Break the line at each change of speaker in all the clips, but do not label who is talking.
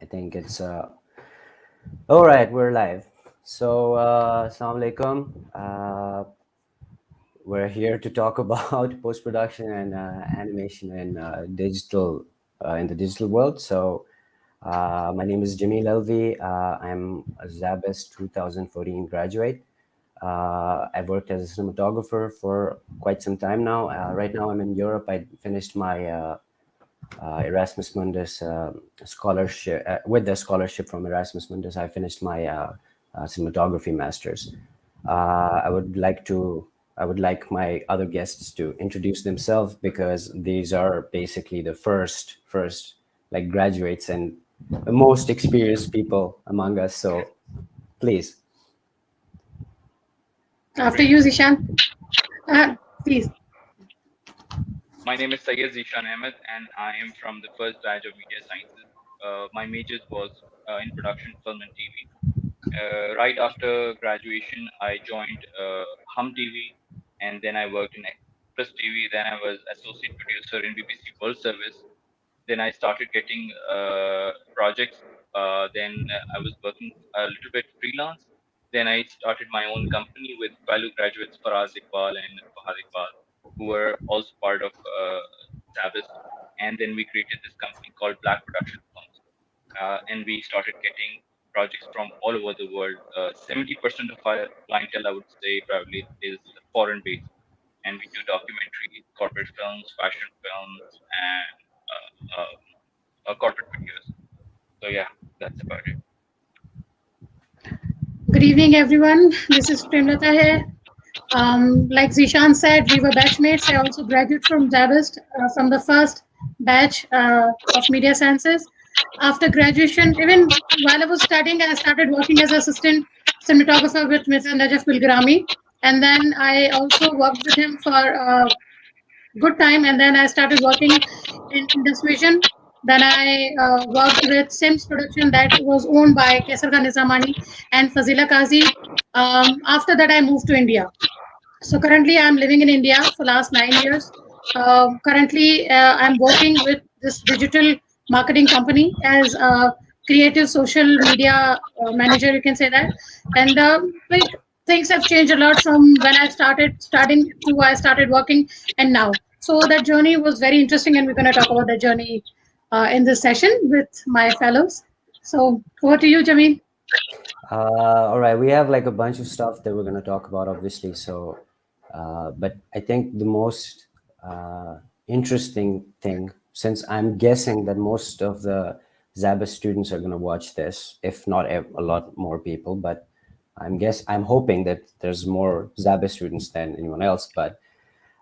think it's all right. We're live. So, assalamu alaikum. We're here to talk about post production and animation in in the digital world. So, my name is Jamil Alvi. I'm a SZABIST 2014 graduate. I've worked as a cinematographer for quite some time now. Right now, I'm in Europe. I finished my Erasmus Mundus scholarship. With the scholarship from Erasmus Mundus, I finished my cinematography masters. I would like my other guests to introduce themselves because these are basically the first like graduates and the most experienced people among us. So please.
After you, Zeshan. Please.
My name is Syed Zeshan Ahmed, and I am from the first batch of media sciences. My majors was in production, film, and TV. Right after graduation, I joined Hum TV, and then I worked in Express TV. Then I was associate producer in BBC World Service. Then I started getting projects. Then I was working a little bit freelance. Then I started my own company with fellow graduates Faraz Iqbal and Fahad Iqbal, who were also part of SZABIST. And then we created this company called Black Production Films. And we started getting projects from all over the world. 70% of our clientele, I would say, probably is foreign based. And we do documentaries, corporate films, fashion films, and corporate videos. So yeah, that's about it.
Good evening, everyone. This is Lata here. Like Zeshan said, we were batchmates. I also graduated from SZABIST, from the first batch of media sciences. After graduation, even while I was studying, I started working as assistant cinematographer with Mr. 𝗏𝗏𝗃𝗏𝗏. And then I also worked with him for a good time. And then I started working in Indus Then I worked with Sims Production that was owned by Kaisar Nizamani and Fazila Kazi. After that, I moved to India. So currently, I'm living in India for last 9 years. Currently, I'm working with this digital marketing company as a creative social media manager. You can say that, and like things have changed a lot from when I started studying to I started working, and now. So that journey was very interesting, and we're going to talk about that journey in this session with my fellows. So over to you, Jamil.
All right, we have like a bunch of stuff that we're going to talk about, obviously. So, but I think the most interesting thing, since I'm guessing that most of the SZABIST students are going to watch this, if not a lot more people, but I'm hoping that there's more SZABIST students than anyone else. But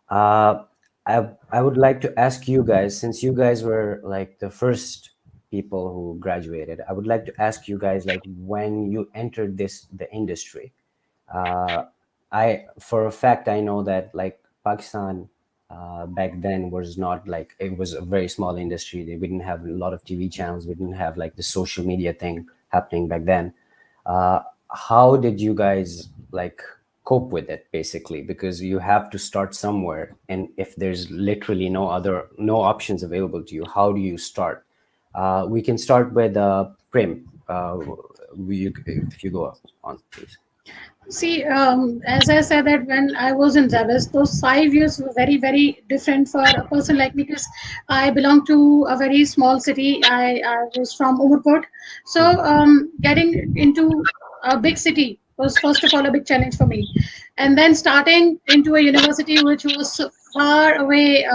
uh, I would like to ask you guys, since you guys were like the first people who graduated, I would like to ask you guys, like, when you entered the industry. For a fact, I know that like Pakistan back then was not like, it was a very small industry. We didn't have a lot of TV channels. We didn't have like the social media thing happening back then. How did you guys like cope with it, basically? Because you have to start somewhere, and if there's literally no options available to you, how do you start? We can start with Prem. If you go on, please.
See, as I said that when I was in SZABIST, those 5 years were very, very different for a person like me because I belong to a very small city. I was from 𝗏𝗏𝗃𝗏𝗏𝗏. So getting into a big city was first of all a big challenge for me. And then starting into a university which was so far away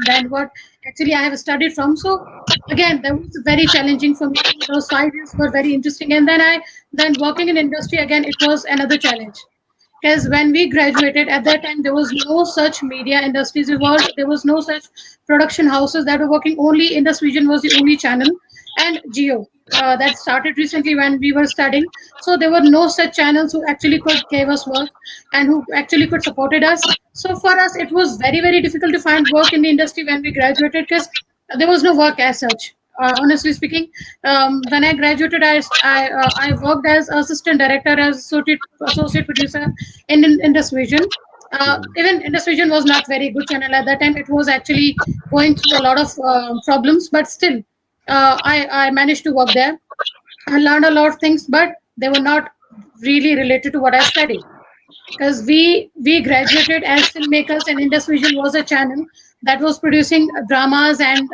than what actually I have studied from. So again, that was very challenging for me. Those 5 years were very interesting. And then working in industry again, it was another challenge because when we graduated at that time there was no such media industries involved, there was no such production houses that were working. Only Indus Vision was the only channel, and Geo that started recently when we were studying. So there were no such channels who actually could give us work and who actually could supported us. So for us it was very, very difficult to find work in the industry when we graduated because there was no work as such. Honestly speaking, when I graduated, I worked as assistant director, as associate producer in Indus Vision. Even Indus Vision was not very good channel at that time. It was actually going through a lot of problems, but still, I managed to work there. I learned a lot of things, but they were not really related to what I studied. Because we graduated as filmmakers, and Indus Vision was a channel that was producing dramas and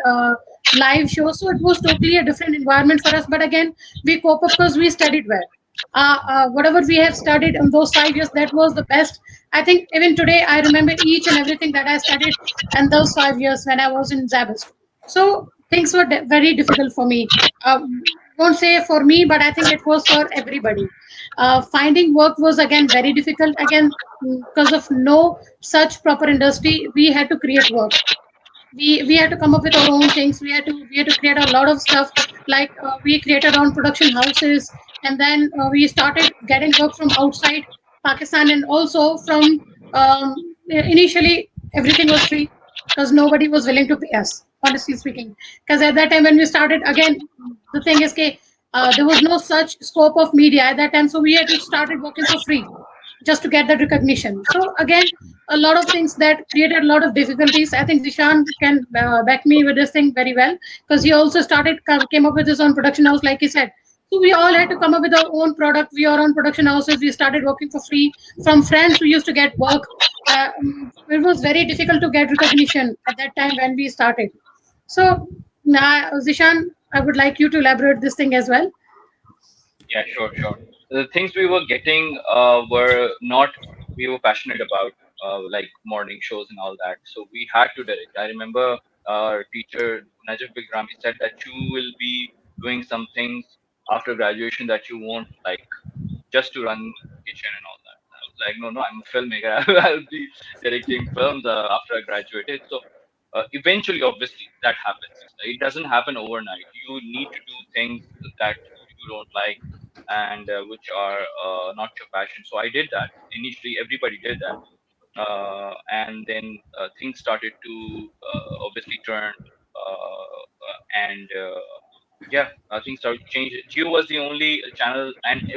live shows. So it was totally a different environment for us. But again, we cope up because we studied well. Whatever we have studied in those 5 years, that was the best. I think even today, I remember each and everything that I studied in those 5 years when I was in Zabist. So things were very difficult for me. Won't say for me, but I think it was for everybody. Finding work was again very difficult. Again, because of no such proper industry, we had to create work. We had to come up with our own things. We had to create a lot of stuff. Like we created our own production houses, and then we started getting work from outside Pakistan, and also from initially everything was free because nobody was willing to pay us, honestly speaking. Because at that time when we started, again, the thing is, there was no such scope of media at that time, so we had to started working for free just to get that recognition. So again, a lot of things that created a lot of difficulties. I think Zishan can back me with this thing very well, because he also came up with his own production house, like he said. So we all had to come up with our own product. We our own production houses. We started working for free from friends who used to get work. It was very difficult to get recognition at that time when we started. So, Zishan, I would like you to elaborate this thing as well.
Yeah, sure, sure. The things we were getting were not we were passionate about, like morning shows and all that. So we had to direct. I remember our teacher Najib Big Rami said that you will be doing some things after graduation that you won't like, just to run kitchen and all that. I was like, no, no, I'm a filmmaker. I'll be directing films after I graduated. So eventually, obviously, that happens. It doesn't happen overnight. You need to do things that you don't like and which are not your passion. So I did that. Initially, everybody did that. And then things started to obviously turn. And yeah, things started to change. Geo was the only channel, and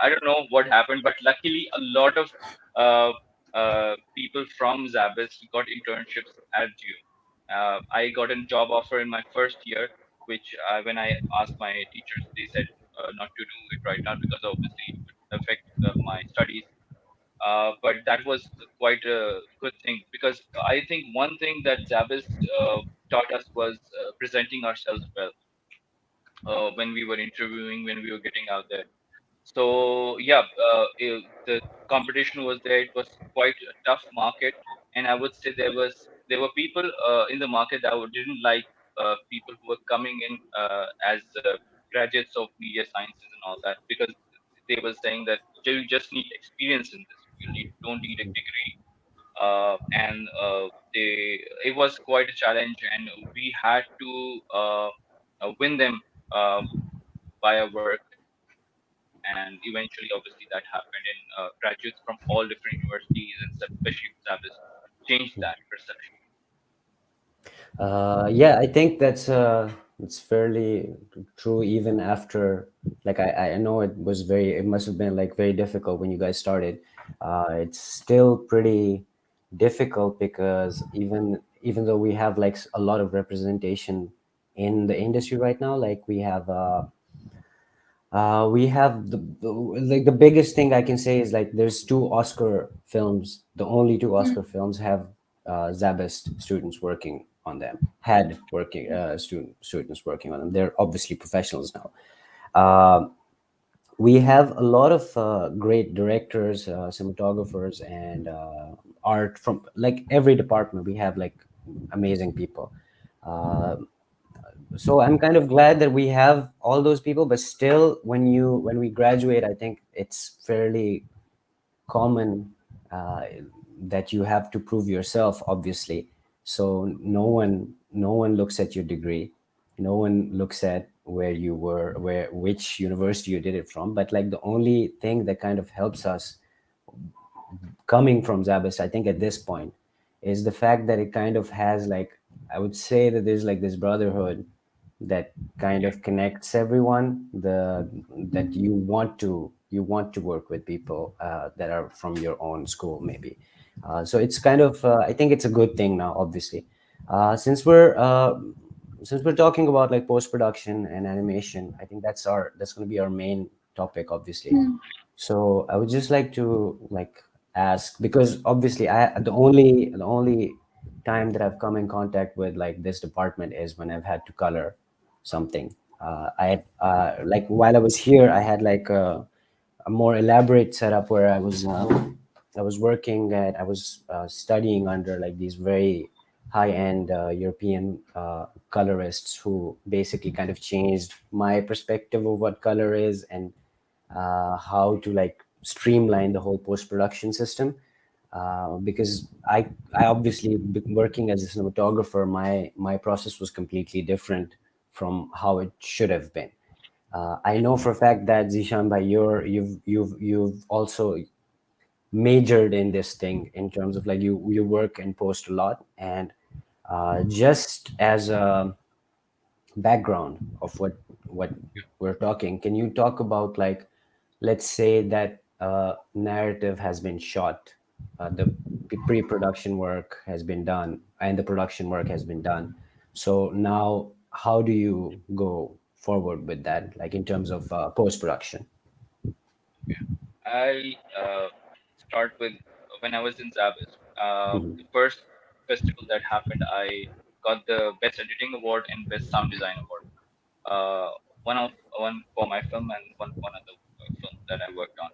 I don't know what happened, but luckily, a lot of uh, people from Zabis got internships at Geo. I got a job offer in my first year, which when I asked my teachers, they said not to do it right now because obviously it would affect my studies. But that was quite a good thing because I think one thing that Zabist taught us was presenting ourselves well when we were interviewing, when we were getting out there. So yeah, the competition was there. It was quite a tough market, and I would say there were people in the market that didn't like people who were coming in as graduates of media sciences and all that because they were saying that you just need experience in this. Don't need a degree, and it was quite a challenge, and we had to win them uh, by our work, and eventually, obviously, that happened. And graduates from all different universities, and especially Zabis, changed that perception.
Yeah, I think that's fairly true. Even after, like, I know it must have been like very difficult when you guys started. It's still pretty difficult because even though we have like a lot of representation in the industry right now, like we have like the biggest thing I can say is like there's two Oscar films. The only two Oscar films have Zabist students working on them. Had working students working on them. They're obviously professionals now. Uh, we have a lot of great directors, cinematographers, and art from like every department. We have like amazing people. Uh, so I'm kind of glad that we have all those people, but still when we graduate, I think it's fairly common that you have to prove yourself, obviously. So no one looks at your degree, no one looks at where you were, where which university you did it from, but like the only thing that kind of helps us coming from Zabist, I think at this point, is the fact that it kind of has like, I would say that there's like this brotherhood that kind of connects everyone. The that you want to work with people that are from your own school, maybe. So it's kind of I think it's a good thing now, obviously. Since we're since we're talking about like post production and animation, I think that's going to be our main topic, obviously. So I would just like to like ask, because obviously the only time that I've come in contact with like this department is when I've had to color something. I had like while I was here, I had like a more elaborate setup where I was studying under like these very high-end European colorists who basically kind of changed my perspective of what color is and how to like streamline the whole post-production system. Because I obviously working as a cinematographer, my process was completely different from how it should have been. I know for a fact that Zishan, by you've also majored in this thing in terms of like you work and post a lot, and just as a background of what we're talking, can you talk about like, let's say that narrative has been shot, the pre-production work has been done and the production work has been done, so now how do you go forward with that, like in terms of post-production?
Yeah. I'll start with when I was in Zabist.
Mhm.
The first festival that happened, I got the Best Editing Award and Best Sound Design Award. Uh, one for my film and one for another film that I worked on.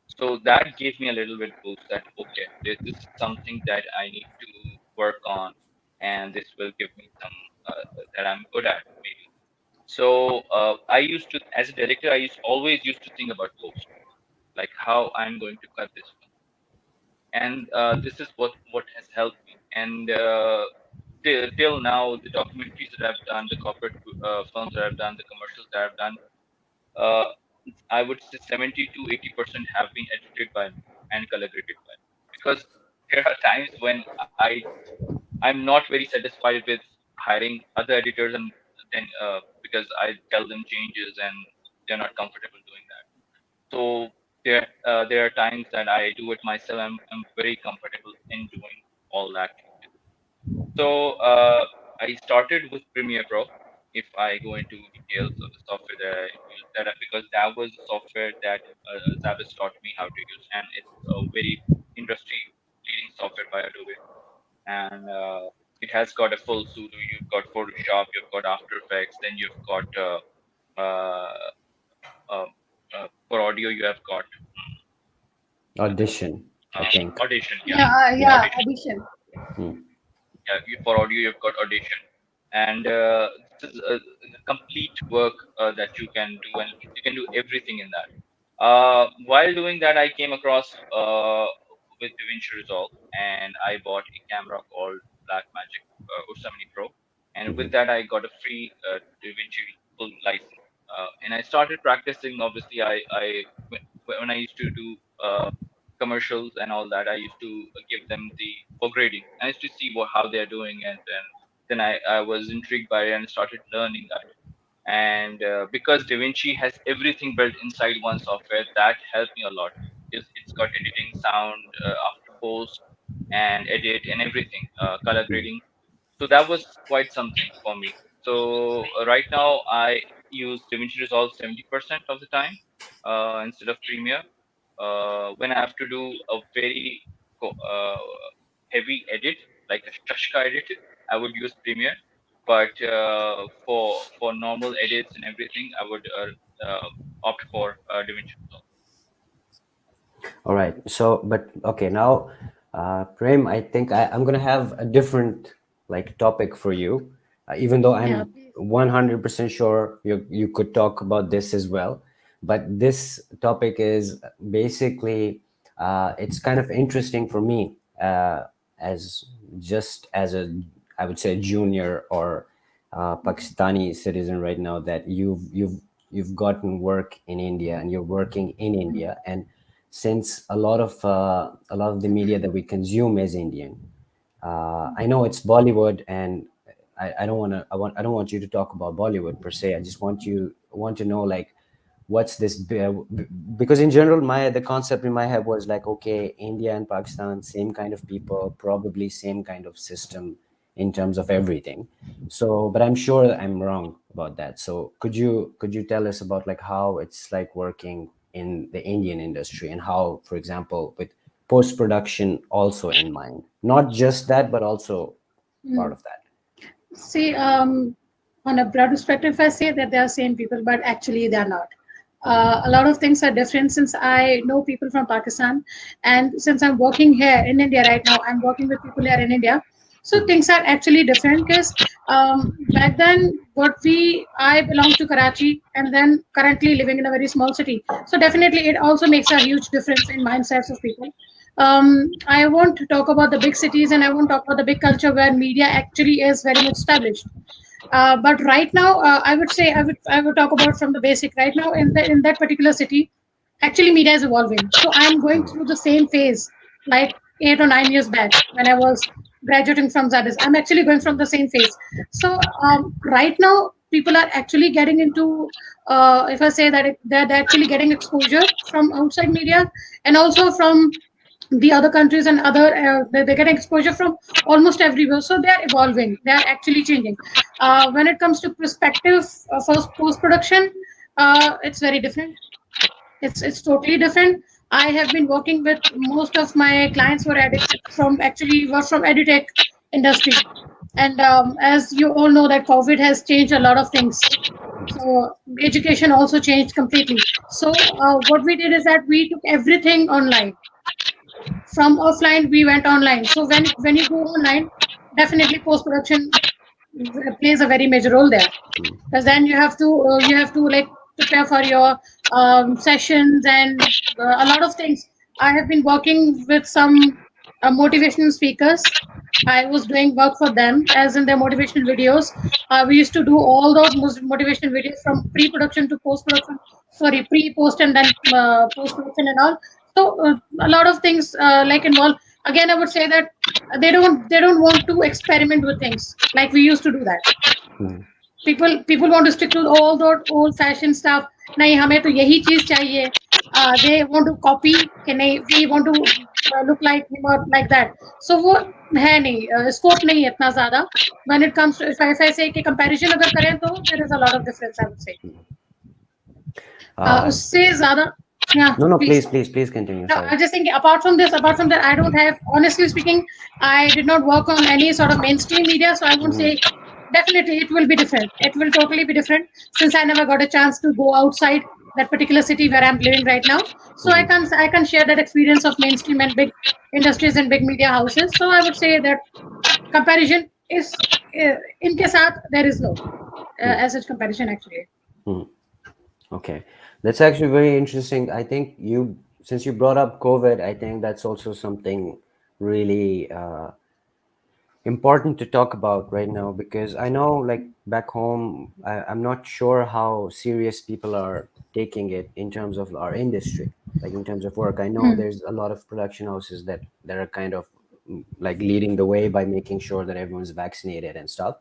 So that gave me a little bit boost that okay, this is something that I need to work on, and this will give me some that I'm good at maybe. So I used to, as a director, always used to think about post, like how I'm going to cut this film, and this is what has helped me. And till now, the documentaries that I've done, the corporate films that I've done, the commercials that I've done, uh, I would say 70 to 80% have been edited by me and color graded by me. Because there are times when I'm not very satisfied with hiring other editors, and then because I tell them changes and they're not comfortable doing that. So there are times that I do it myself. I'm very comfortable in doing all that changes. So I started with Premiere Pro. If I go into details of the software that I use, because that was the software that Zabbis taught me how to use, and it's a very industry-leading software by Adobe, and it has got a full suite. You've got Photoshop, you've got After Effects, then you've got uh, uh, for audio you have got another one,
Audition, I think.
Audition. Yeah,
Yeah,
Yeah.
yeah,
Audition.
addition.
Hmm.
Yeah, for audio you've got Audition, and this is a complete work that you can do, and you can do everything in that. While doing that, I came across with DaVinci Resolve, and I bought a camera called Blackmagic Ursa Mini Pro, and with that I got a free DaVinci full license, and I started practicing. Obviously, when I used to do commercials and all that, I used to give them the for grading. I used to see how they're doing, and then I was intrigued by it and started learning that. And because DaVinci has everything built inside one software, that helped me a lot. It's got editing, sound, after post, and edit, and everything, color grading. So that was quite something for me. So right now I use DaVinci Resolve 70% of the time instead of Premiere. When I have to do a very heavy edit, like a Shashka edit, I would use Premiere. But for normal edits and everything, I would opt for DaVinci Resolve.
All right. So, but okay, now, Prem, I think I'm gonna have a different like topic for you, even though
Yeah,
I'm
please.
100% sure you could talk about this as well. But this topic is basically, it's kind of interesting for me, as just as a, I would say, junior or Pakistani citizen right now, that you've gotten work in India and you're working in India, and since a lot of the media that we consume is Indian, I know it's Bollywood, and I don't want to. I don't want you to talk about Bollywood per se. I just want to know like what's this because in general the concept in my head was like, okay, India and Pakistan, same kind of people, probably same kind of system in terms of everything. So, but I'm sure I'm wrong about that. So could you tell us about like how it's like working in the Indian industry, and how, for example, with post production also in mind, not just that, but also part of that.
See, on a broad perspective, I say that they are same people, but actually they are not. A lot of things are different since I know people from Pakistan, and since I'm working here in India right now, I'm working with people here in India. So things are actually different because back then, I belong to Karachi, and then currently living in a very small city. So definitely, it also makes a huge difference in mindsets of people. I won't talk about the big cities, and I won't talk about the big culture where media actually is very much established. But right now, I would say I would talk about from the basic. Right now, in that particular city, actually media is evolving. So I'm going through the same phase like 8 or 9 years back when I was graduating from ZABIS. I'm actually going from the same phase. So right now, people are actually getting into. If I say that they're actually getting exposure from outside media and also from the other countries and other they're getting exposure from almost everywhere, so they are evolving, they are actually changing. When it comes to perspective for post production, it's very different. It's totally different. I have been working with most of my clients were from edutech industry, and as you all know that COVID has changed a lot of things. So education also changed completely. So what we did is that we took everything online. From offline we went online. So when you go online, definitely post production plays a very major role there, because then you have to like prepare for your sessions and a lot of things. I have been working with some motivational speakers. I was doing work for them as in their motivational videos. We used to do all those motivational videos from pre-production to post-production. Sorry, pre-post and then post-production and all. So a lot of things like involved. Again, I would say that they don't want to experiment with things like we used to do that. People want to stick to all that old fashioned stuff. नहीं हमें तो यही चीज चाहिए. They want to copy कि नहीं we want to look like him or like that. So वो है नहीं scope नहीं है इतना ज़्यादा. When it comes to if I say कि comparison अगर करें तो there is a lot of difference, I would say.
uh,
उससे ज़्यादा. Yeah,
no, no,
please.
please continue.
No,
Sorry.
I just think apart from that, I don't have, honestly speaking, I did not work on any sort of mainstream media, so I won't say definitely it will be different. It will totally be different since I never got a chance to go outside that particular city where I'm living right now. So I can share that experience of mainstream and big industries and big media houses. So I would say that comparison is in के साथ there is no as such comparison actually.
Okay, that's actually very interesting. I think since you brought up COVID, I think that's also something really important to talk about right now, because I know, like, back home, I'm not sure how serious people are taking it in terms of our industry, like in terms of work. I know there's a lot of production houses that are kind of like leading the way by making sure that everyone's vaccinated and stuff,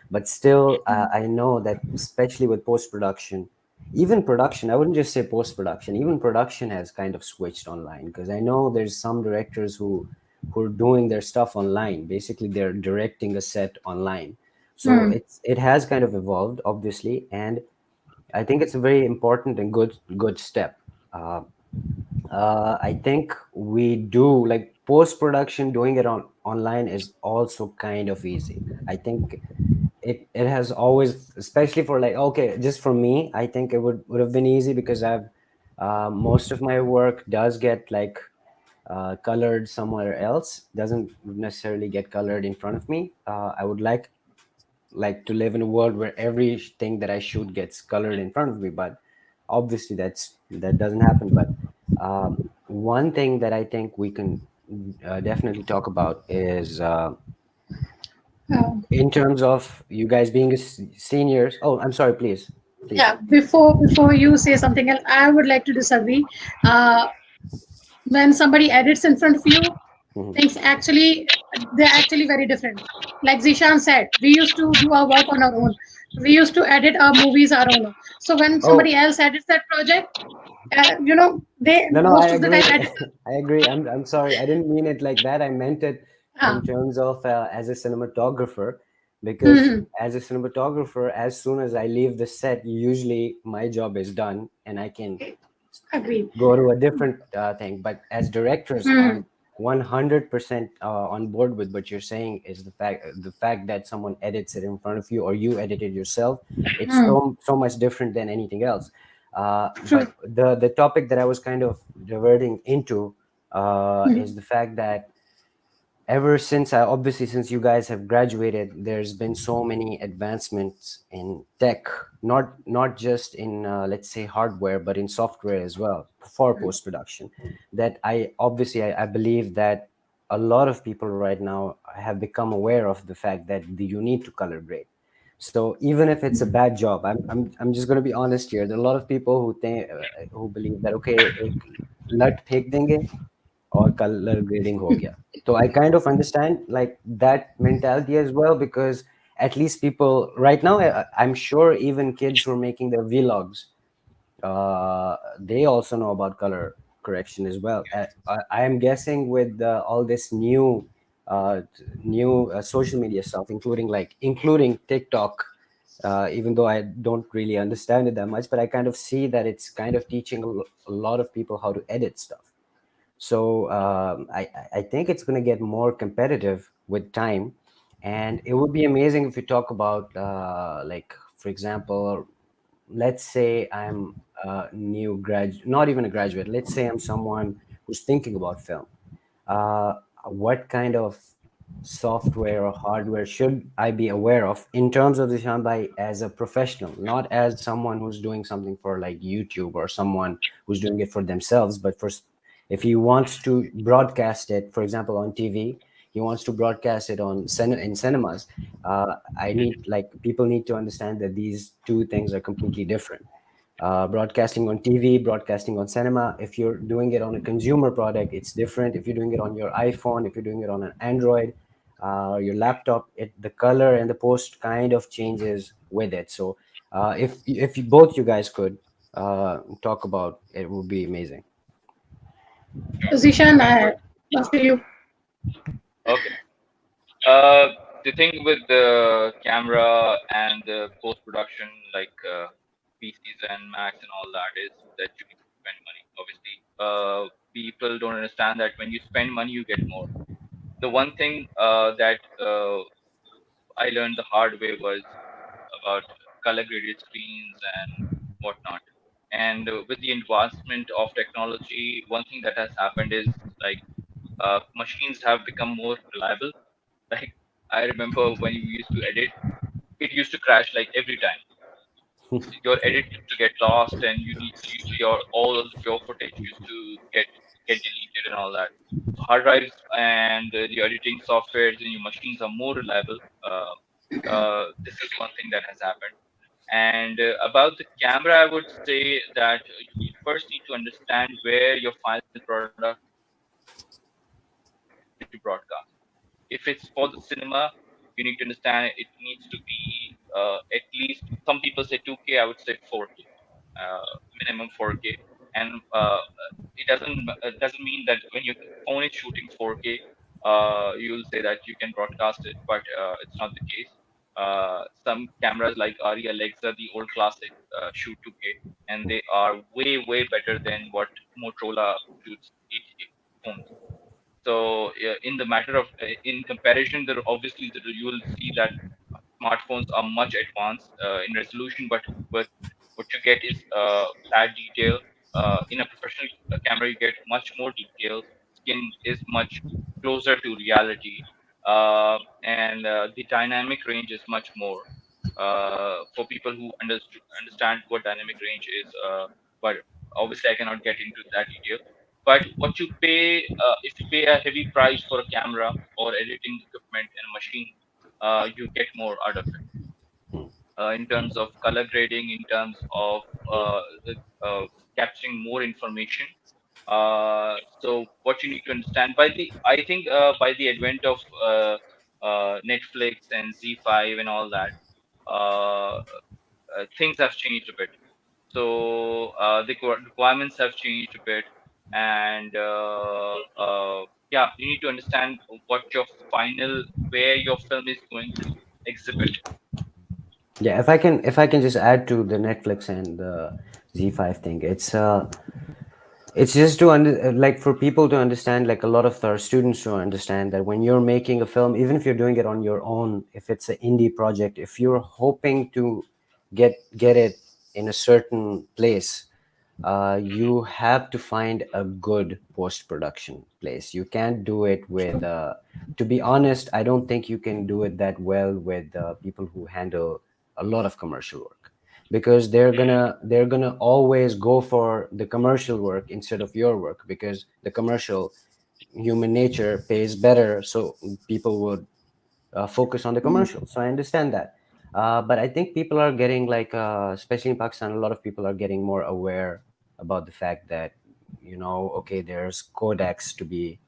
but still, I know that especially with post production, even production, I wouldn't just say post production, even production has kind of switched online, because I know there's some directors who are doing their stuff online. Basically, they're directing a set online. So it has kind of evolved, obviously, and I think it's a very important and good step. I think we do, like, post production, doing it online is also kind of easy. I think it has always, especially for, like, okay, just for me, I think it would have been easy because I've most of my work does get like colored somewhere else, doesn't necessarily get colored in front of me. I would like to live in a world where everything that I shoot gets colored in front of me, but obviously that doesn't happen. But one thing that I think we can definitely talk about is
Uh,
in terms of you guys being seniors. Oh, I'm sorry, please.
yeah, before you say something else, I would like to disagree. Uh, when somebody edits in front of you, things actually they're actually very different. Like Zishan said, we used to do our work on our own. We used to edit our movies our own. So when
Oh,
somebody else edits that project, they
no, I
most of the
agree.
time edit.
I agree. I'm sorry. I didn't mean it like that. I meant it in
Ah.
terms of as a cinematographer, because
Hmm.
as a cinematographer, as soon as I leave the set, usually my job is done and I can
Agreed.
go to a different thing. But as directors,
Hmm.
I'm 100% on board with what you're saying. Is the fact that someone edits it in front of you or you edit it yourself, it's
Hmm.
so much different than anything else.
True.
But the topic that I was kind of diverting into
Hmm.
is the fact that ever since obviously since you guys have graduated, there's been so many advancements in tech, not just in let's say hardware, but in software as well for post production, that I believe that a lot of people right now have become aware of the fact that you need to color grade. So even if it's a bad job, I'm just going to be honest here. There are a lot of people who think who believe that okay, ek lat phek denge और color grading हो गया. So I kind of understand like that mentality as well, because at least people right now, I'm sure even kids who are making their vlogs, they also know about color correction as well. I am guessing with all this new social media stuff, including TikTok. Even though I don't really understand it that much, but I kind of see that it's kind of teaching a lot of people how to edit stuff. So I think it's going to get more competitive with time, and it would be amazing if we talk about like, for example, let's say I'm a new grad, not even a graduate. Let's say I'm someone who's thinking about film. Uh, what kind of software or hardware should I be aware of in terms of the Shanbai as a professional, not as someone who's doing something for like YouTube or someone who's doing it for themselves, but if he wants to broadcast it, for example, on TV, he wants to broadcast it in cinemas. I need like people need to understand that these two things are completely different. Broadcasting on TV, broadcasting on cinema. If you're doing it on a consumer product, it's different. If you're doing it on your iPhone, if you're doing it on an Android, your laptop, the color and the post kind of changes with it. So if both you guys could talk about it, would be amazing.
Zishan,
Going first.
after you.
Okay. Uh, the thing with the camera and the post production, like PCs and Macs and all that, is that you need to spend money. Obviously, people don't understand that when you spend money, you get more. The one thing that I learned the hard way was about color graded screens and whatnot. And with the advancement of technology, one thing that has happened is like machines have become more reliable. Like I remember when you used to edit, it used to crash like every time. Your edit used to get lost, and your all of your footage used to get deleted and all that. So hard drives and the editing softwares in your machines are more reliable. This is one thing that has happened. And about the camera, I would say that first need to understand where your final product is going to broadcast. If it's for the cinema, you need to understand it needs to be at least, some people say 2K, I would say 4K, minimum 4K. And it doesn't mean that when your phone is shooting 4K, you will say that you can broadcast it, but it's not the case. Some cameras like Ari Alexa, the old classic, shoot 2K, and they are way better than what Motorola shoots phones. So in the matter of in comparison, there obviously you will see that smartphones are much advanced in resolution, but what you get is bad detail. In a professional camera, you get much more detail. Skin is much closer to reality, and the dynamic range is much more. For people who understand what dynamic range is, but obviously I cannot get into that detail. But what you pay, if you pay a heavy price for a camera or editing equipment and a machine, you get more out of it in terms of color grading, in terms of capturing more information. So what you need to understand I think by the advent of Netflix and Z5 and all that, things have changed a bit. So the requirements have changed a bit, and yeah, you need to understand what your final, where your film is going to exhibit.
Yeah, if I can just add to the Netflix and the Z5 thing, it's just to like for people to understand, like a lot of our students to understand that when you're making a film, even if you're doing it on your own, if it's an indie project, if you're hoping to get it in a certain place, you have to find a good post production place. You can't do it with, to be honest, I don't think you can do it that well with people who handle a lot of commercial work, because they're gonna always go for the commercial work instead of your work, because the commercial, human nature pays better, so people would focus on the commercial. So I understand that. But I think people are getting like, especially in Pakistan, a lot of people are getting more aware about the fact that, okay, there's codecs to be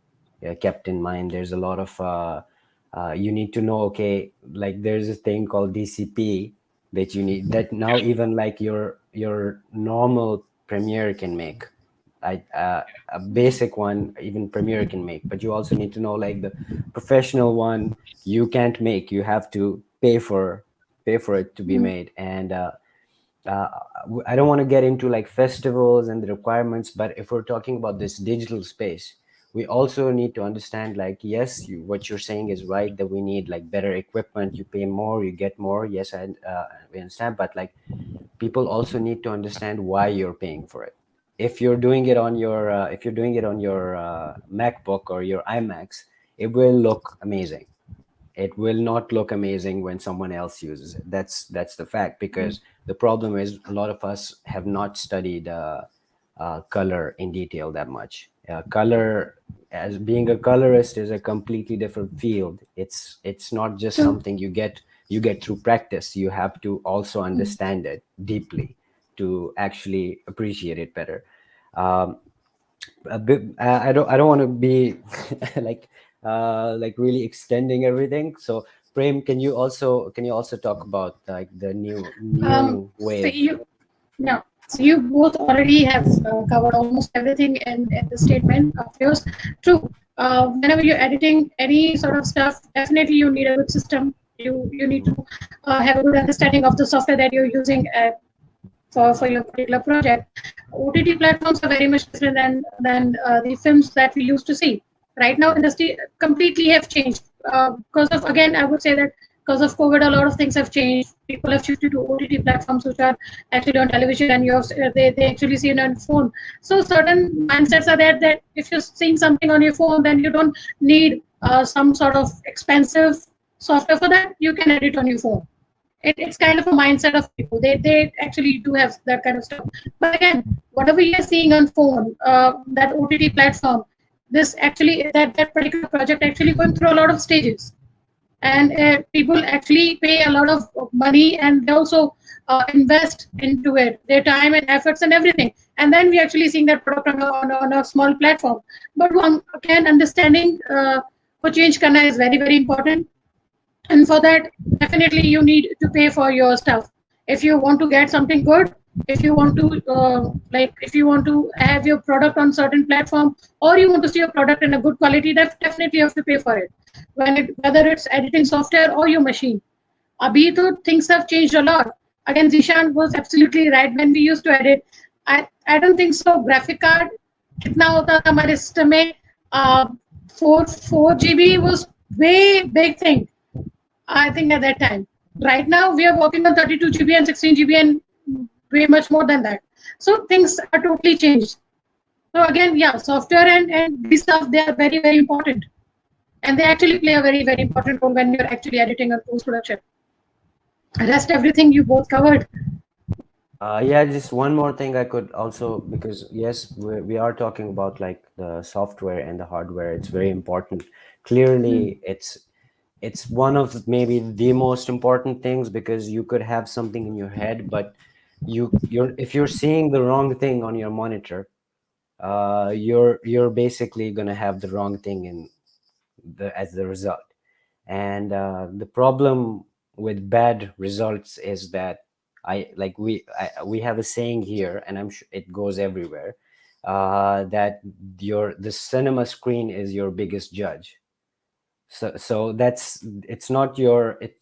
kept in mind. There's a lot of, you need to know, okay, like there's a thing called DCP that you need, that now even like your normal Premiere can make. A basic one even Premiere can make, but you also need to know like the professional one you can't make. You have to pay for it to be made. And uh, I don't want to get into like festivals and the requirements, but if we're talking about this digital space, we also need to understand, like, yes, what you're saying is right, that we need like better equipment. You pay more, you get more. Yes, we understand, but like people also need to understand why you're paying for it. If you're doing it on your MacBook or your iMacs, it will look amazing. It will not look amazing when someone else uses it. That's the fact, because the problem is a lot of us have not studied color in detail that much. Color, as being a colorist, is a completely different field. It's not just
True.
something you get through practice. You have to also understand it deeply to actually appreciate it better. Um, a bit, I don't want to be like really extending everything. So Prem, can you also talk about like the new
So
wave?
you, yeah. So you both already have covered almost everything in the statement of yours. True. Whenever you're editing any sort of stuff, definitely you need a good system. You need to have a good understanding of the software that you're using for your particular project. OTT platforms are very much different than the films that we used to see. Right now, industry completely have changed because of, again, I would say that because of COVID, a lot of things have changed. People have shifted to OTT platforms, which are actually on television, and they actually see it on phone. So certain mindsets are there that if you're seeing something on your phone, then you don't need some sort of expensive software for that. You can edit on your phone. It's kind of a mindset of people. They actually do have that kind of stuff. But again, whatever you're seeing on phone, that OTT platform, this actually that particular project actually going through a lot of stages, and people actually pay a lot of money, and they also invest into it, their time and efforts and everything, and then we actually seeing that product on a small platform. But one, again, understanding for change karna is very very important, and for that definitely you need to pay for your stuff. If you want to get something good, if you want to if you want to have your product on certain platform, or you want to see your product in a good quality, definitely you have to pay for it, whether it's editing software or your machine. Abhi to things have changed a lot. Again, Zishan was absolutely right. When we used to edit, I don't think so graphic card कितना होता था हमारे system में, 4 GB was way big thing, I think, at that time. Right now, we are working on 32 GB and 16 GB and way much more than that. So things are totally changed. So again, yeah, software and these stuff, they are very, very important. And they actually play a very, very important role when you're actually editing or post-production. Rest everything you both covered.
Yeah, just one more thing I could also, because yes, we are talking about like the software and the hardware. It's very important. Clearly, it's one of maybe the most important things, because you could have something in your head, but if you're seeing the wrong thing on your monitor, you're basically gonna have the wrong thing in as the result. And the problem with bad results is that we have a saying here, and I'm sure it goes everywhere. that the cinema screen is your biggest judge. So that's it's not your it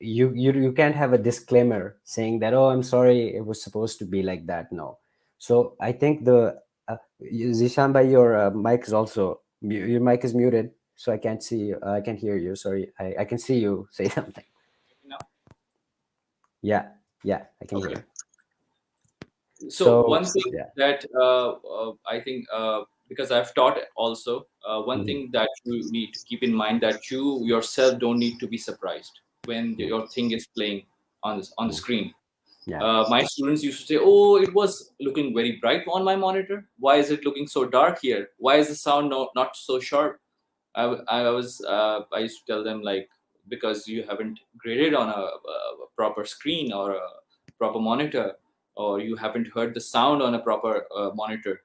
you can't have a disclaimer saying that, oh, I'm sorry, it was supposed to be like that. No. So I think Zishan, by your mic is also your mic is muted, so I can't see you. I can't hear you. Sorry, I can see you say something.
Now,
Yeah, yeah, I can
okay.
hear.
So
So
one thing
yeah.
that I think, because I've taught also, one
Mhm.
thing that you need to keep in mind, that you yourself don't need to be surprised when
Mm,
your thing is playing on the
mm,
screen.
yeah.
My students used to say, "Oh, it was looking very bright on my monitor. Why is it looking so dark here? Why is the sound not so sharp?" I used to tell them, like, because you haven't graded on a proper screen or a proper monitor, or you haven't heard the sound on a proper monitor.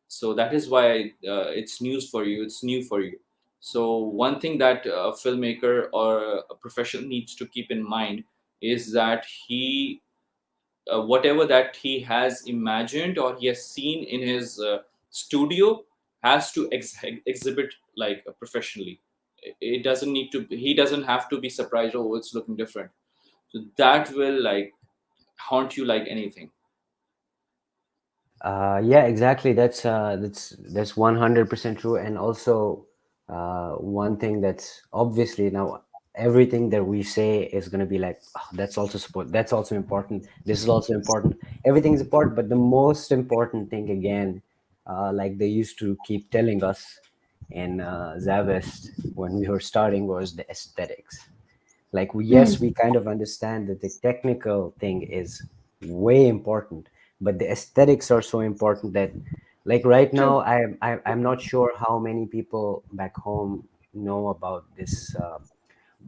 So that is why it's news for you. It's new for you. So one thing that a filmmaker or a professional needs to keep in mind is that whatever that he has imagined or he has seen in his studio has to exhibit like professionally. It doesn't need to, he doesn't have to be surprised, oh, it's looking different. So that will like haunt you like anything.
Yeah, exactly. That's 100% true. And also, one thing that's obviously now everything that we say is going to be like, "Oh, that's also support. That's also important. This is also important. Everything is important." But the most important thing, again, like they used to keep telling us in ZABIST when we were starting, was the aesthetics. Like, yes, we kind of understand that the technical thing is way important, but the aesthetics are so important that, like, right
True.
now I'm not sure how many people back home know about this.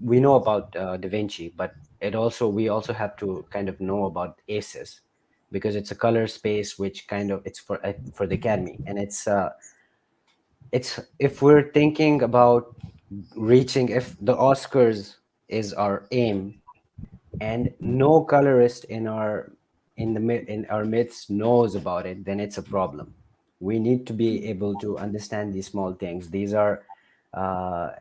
We know about Da Vinci, but we also have to kind of know about ACES, because it's a color space which kind of it's for the academy. And it's if we're thinking about reaching, if the Oscars is our aim, and no colorist in our midst knows about it, then it's a problem. We need to be able to understand these small things. These are uh,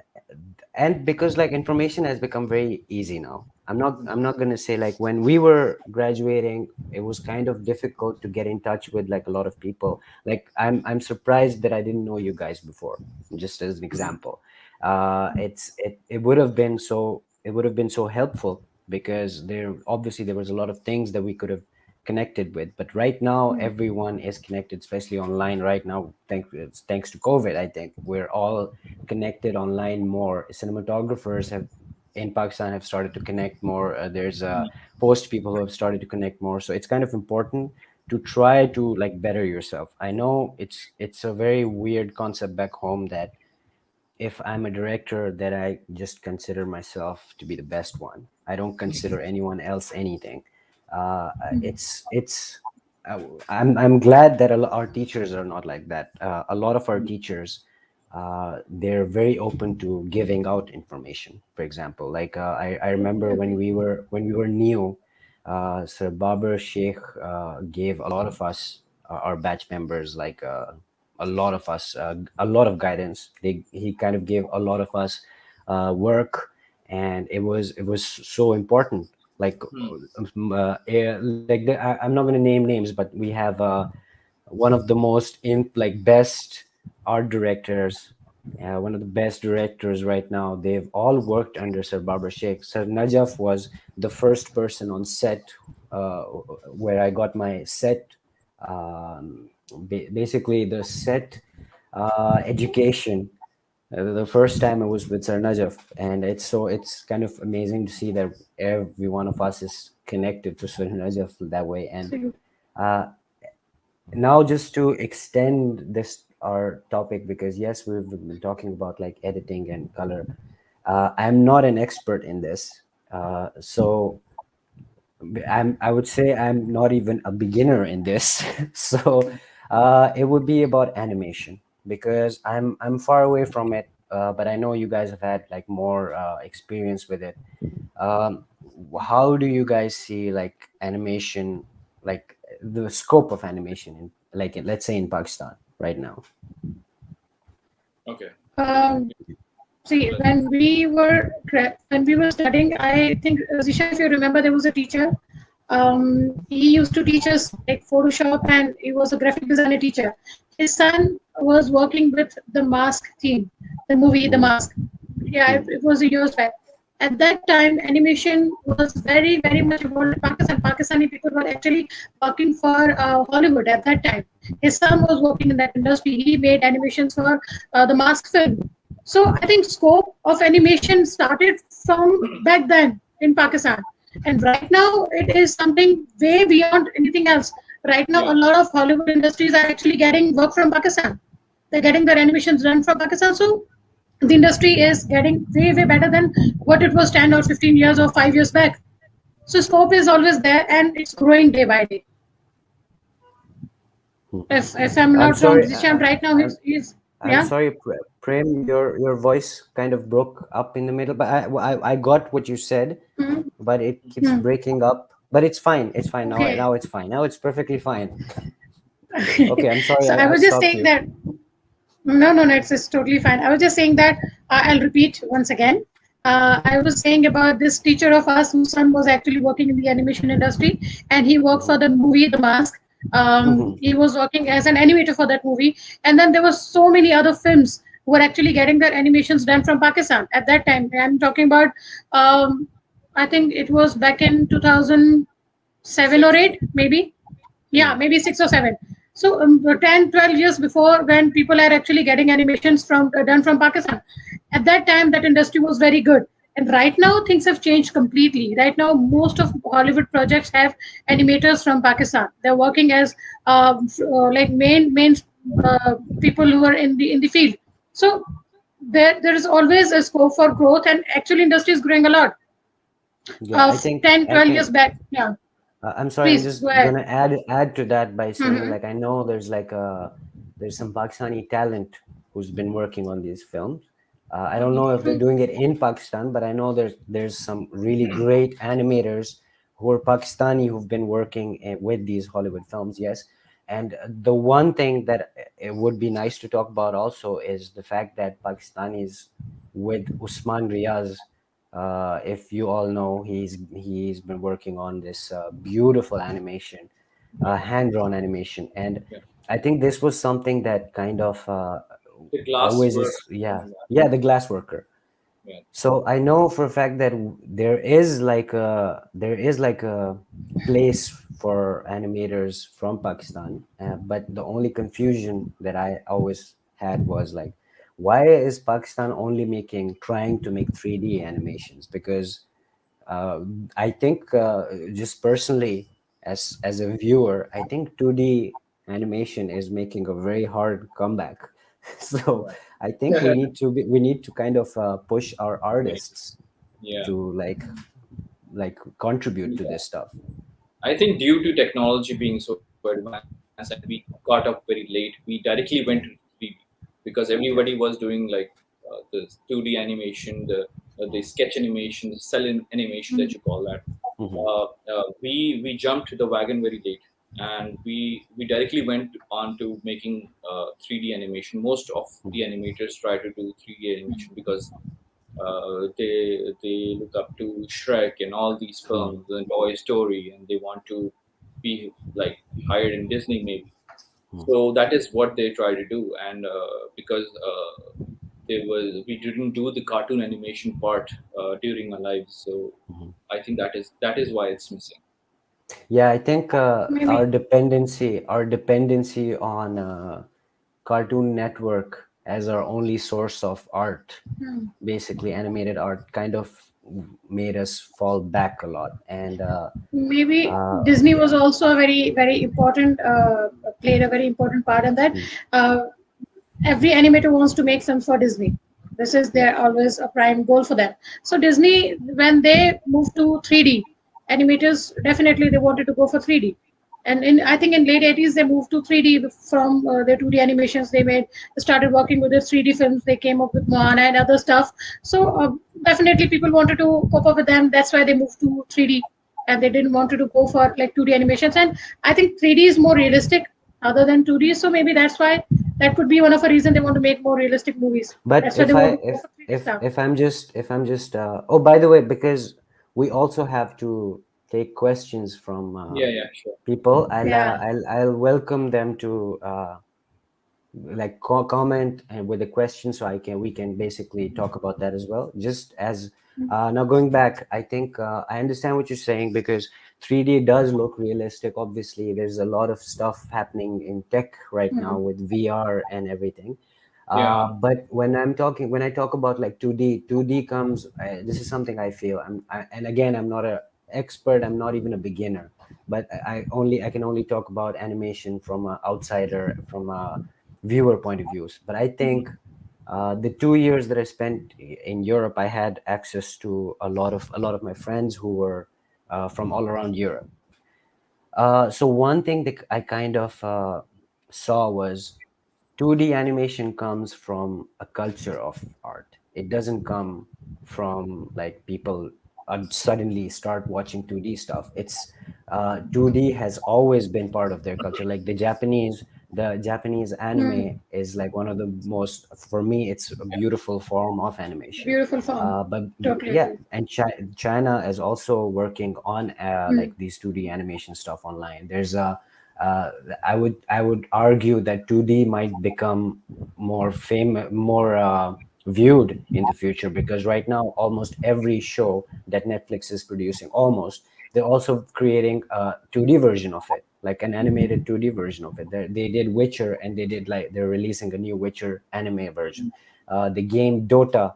and because like information has become very easy now. I'm not going to say, like, when we were graduating it was kind of difficult to get in touch with like a lot of people. Like, I'm surprised that I didn't know you guys before, just as an example. It would have been so helpful, because there was a lot of things that we could have connected with. But right now everyone is connected, especially online right now. Thanks to COVID, I think we're all connected online more. Cinematographers have in Pakistan have started to connect more. There's post people who have started to connect more. So it's kind of important to try to like better yourself. I know it's a very weird concept back home that if I'm a director, that I just consider myself to be the best one. I don't consider anyone else anything. It's uh, I'm glad that our teachers are not like that. A lot of our teachers, they're very open to giving out information. For example, like I remember
Agree.
when we were new, Sir Babar Sheikh gave a lot of us, our batch members, like a lot of us, a lot of guidance. He kind of gave a lot of us work, and it was so important. Like,
Hmm.
I'm not going to name names, but we have one of the most like best art directors, one of the best directors right now. They've all worked under Sir Babar Sheikh. Sir Najaf was the first person on set, where I got my set, basically the set education. The first time I was with Sir Najaf, and it's kind of amazing to see that every one of us is connected to Sir Najaf that way. And
Absolutely.
uh, now, just to extend this our topic, because yes, we've been talking about like editing and color. I'm not an expert in this, so I would say I'm not even a beginner in this. So it would be about animation, because I'm far away from it, but I know you guys have had like more experience with it. um, how do you guys see like animation, like the scope of animation in, like, let's say in Pakistan right now?
Okay.
Um, See, when we were studying, I think Zishan, if you remember, there was a teacher. He used to teach us like Photoshop, and he was a graphic designer teacher. His son was working with the Mask theme, the movie The
Mhm.
Mask. Yeah, it was a years back. At that time, animation was very, very much involved in Pakistan. Pakistani people were actually working for Hollywood at that time. His son was working in that industry. He made animations for the Mask film. So I think scope of animation started from back then in Pakistan. And right now it is something way beyond anything else. Right now,
Yeah.
a lot of Hollywood industries are actually getting work from Pakistan. They're getting their animations done from Pakistan. So the industry is getting way, way better than what it was 10 or 15 years or 5 years back. So scope is always there and it's growing day by day. If I'm
I'm
not wrong,
sorry.
Zishan right now he's
I'm
yeah.
sorry, Prem. Your voice kind of broke up in the middle, but I got what you said,
Mhm.
but it keeps
Hmm.
breaking up. But it's fine. It's fine now.
Okay.
Now it's fine. Now it's perfectly fine. Okay, I'm sorry.
So I
I
was just
stopped
saying
you.
that no, no, no, it's totally fine. I was just saying that I'll repeat once again. I was saying about this teacher of ours whose son was actually working in the animation industry, and he worked for
Mhm.
the movie The Mask.
Mhm.
He was working as an animator for that movie, and then there were so many other films who were actually getting their animations done from Pakistan at that time. I'm talking about, um, I think it was back in 2007 or
Six.
8, maybe. Yeah,
Mhm.
maybe 6 or 7. So 10, 12 years before, when people are actually getting animations from done from Pakistan, at that time that industry was very good. And right now things have changed completely. Right now most of Hollywood projects have animators from Pakistan. They're working as like main people who are in the field. So there is always a scope for growth, and actually industry is growing a lot.
Yeah, I think
10,
I
12
think
years back. Yeah,
I'm sorry. I'm
please
just
go ahead.
gonna add to that by saying,
Hmm.
like, I know there's like there's some Pakistani talent who's been working on these films. I don't know if they're doing it in Pakistan, but I know there's some really great animators who are Pakistani who've been working with these Hollywood films. Yes, and the one thing that it would be nice to talk about also is the fact that Pakistanis with Usman Riaz, if you all know, he's been working on this beautiful animation,
Yeah.
hand-drawn animation, and
Yeah.
I think this was something that kind of
The glass
always
work.
is, yeah, the glass worker.
Yeah.
So I know for a fact that there is like a place for animators from Pakistan, but the only confusion that I always had was like, why is Pakistan only trying to make 3D animations? Because uh, I think just personally, as a viewer, I think 2D animation is making a very hard comeback. So I think we need to kind of push our artists
Yeah.
to like contribute to
Yeah.
this stuff.
I think due to technology being so advanced and we caught up very late, we directly went to
Yeah,
3D because everybody
yeah.
was doing like the 2D animation, the sketch animation, the animation that you call that.
Hmm.
We jumped the wagon very late, and we directly went on to making 3D animation. Most of the animators try to do 3D animation because they look up to Shrek and all these
Hmm.
films and Toy Story, and they want to be like hired in Disney maybe. So that is what they try to do, and because we didn't do the cartoon animation part during our lives, so I think that is why it's missing.
Yeah, I think
Maybe.
our dependency on Cartoon Network as our only source of art,
Hmm.
basically animated art, kind of made us fall back a lot. And
Maybe Disney was
yeah.
also a very, very important, played a very important part in that.
Mm.
Uh, every animator wants to make films for Disney. This is
Yeah.
their always a prime goal for them. So Disney, when they moved to 3D, animators definitely they wanted to go for 3D. And in I think in late 80s they moved to 3D from their 2D animations they made. They started working with the 3D films. They came up with Moana and other stuff. So definitely people wanted to cope up with them. That's why they moved to 3D. and they didn't want to go for like 2D animations. And I think 3D is more realistic other than 2D. So maybe that's why that could be one of the reasons they want to make more realistic movies.
But
That's why they want to go for 3D
if
stuff.
if I'm just oh, by the way, because we also have to take questions from
Yeah, yeah, sure.
people,
Yeah.
I'll welcome them to like comment and with a question, so I can we can basically talk about that as well. Just as now going back, I think I understand what you're saying, because 3D does look realistic. Obviously, there's a lot of stuff happening in tech right now with VR and everything.
Yeah.
But when I talk about like 2D comes. This is something I feel. And again, I'm not a expert. I'm not even a beginner. But I can only talk about animation from an outsider, from a viewer point of views. But I think the 2 years that I spent in Europe, I had access to a lot of my friends who were from all around Europe. So one thing that I kind of saw was 2D animation comes from a culture of art. It doesn't come from like people suddenly start watching 2D stuff. It's 2D has always been part of their culture. Like the Japanese anime is like one of the most, for me, it's a beautiful form of animation.
Beautiful form.
But
Totally
yeah,
agree.
and China is also working on like these 2D animation stuff online. There's a uh, I would argue that 2D might become more viewed in the future, because right now almost every show that Netflix is producing, almost, they're also creating a 2D version of it, like an animated 2D version of it. They did Witcher, and they're releasing a new Witcher anime version. The game Dota